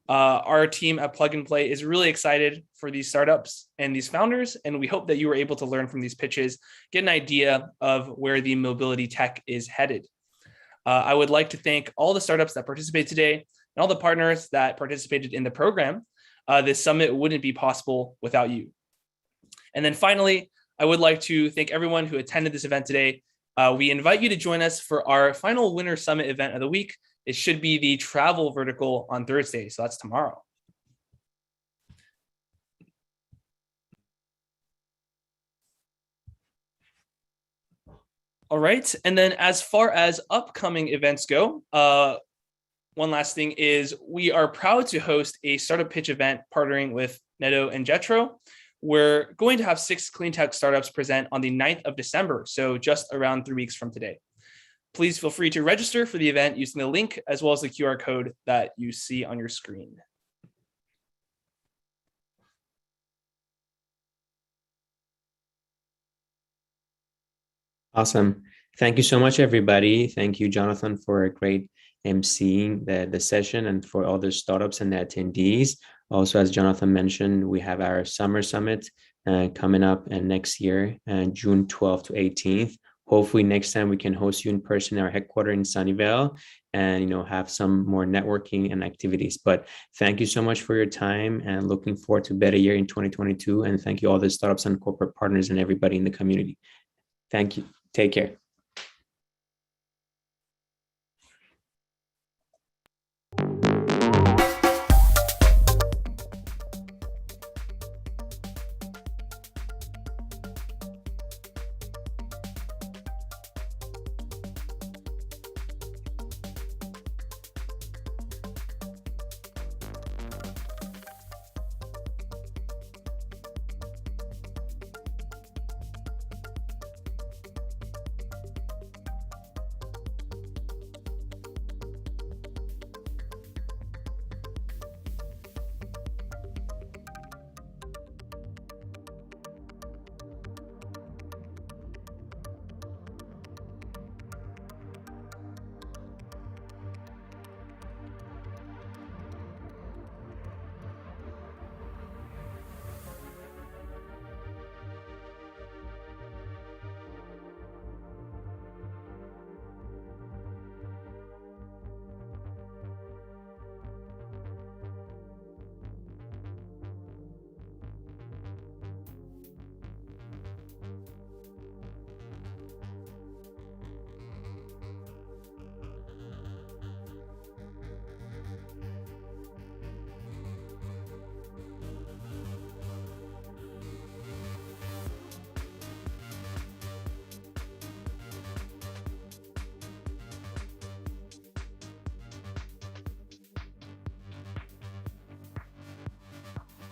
[SPEAKER 8] Our team at Plug and Play is really excited for these startups and these founders, and we hope that you were able to learn from these pitches, get an idea of where the mobility tech is headed. I would like to thank all the startups that participated today and all the partners that participated in the program. This summit wouldn't be possible without you. And then finally, I would like to thank everyone who attended this event today. We invite you to join us for our final Winter Summit event of the week. It should be the travel vertical on Thursday, so that's tomorrow. All right. And then as far as upcoming events go, one last thing is we are proud to host a startup pitch event partnering with Neto and Jetro. We're going to have 6 clean tech startups present on the 9th of December, so just around 3 weeks from today. Please feel free to register for the event using the link as well as the QR code that you see on your screen.
[SPEAKER 3] Awesome. Thank you so much, everybody. Thank you, Jonathan, for a great emceeing the session and for all the startups and the attendees. Also, as Jonathan mentioned, we have our summer summit coming up next year, June 12th to 18th. Hopefully next time we can host you in person at our headquarters in Sunnyvale and have some more networking and activities. But thank you so much for your time and looking forward to a better year in 2022. And thank you all the startups and corporate partners and everybody in the community. Thank you. Take care.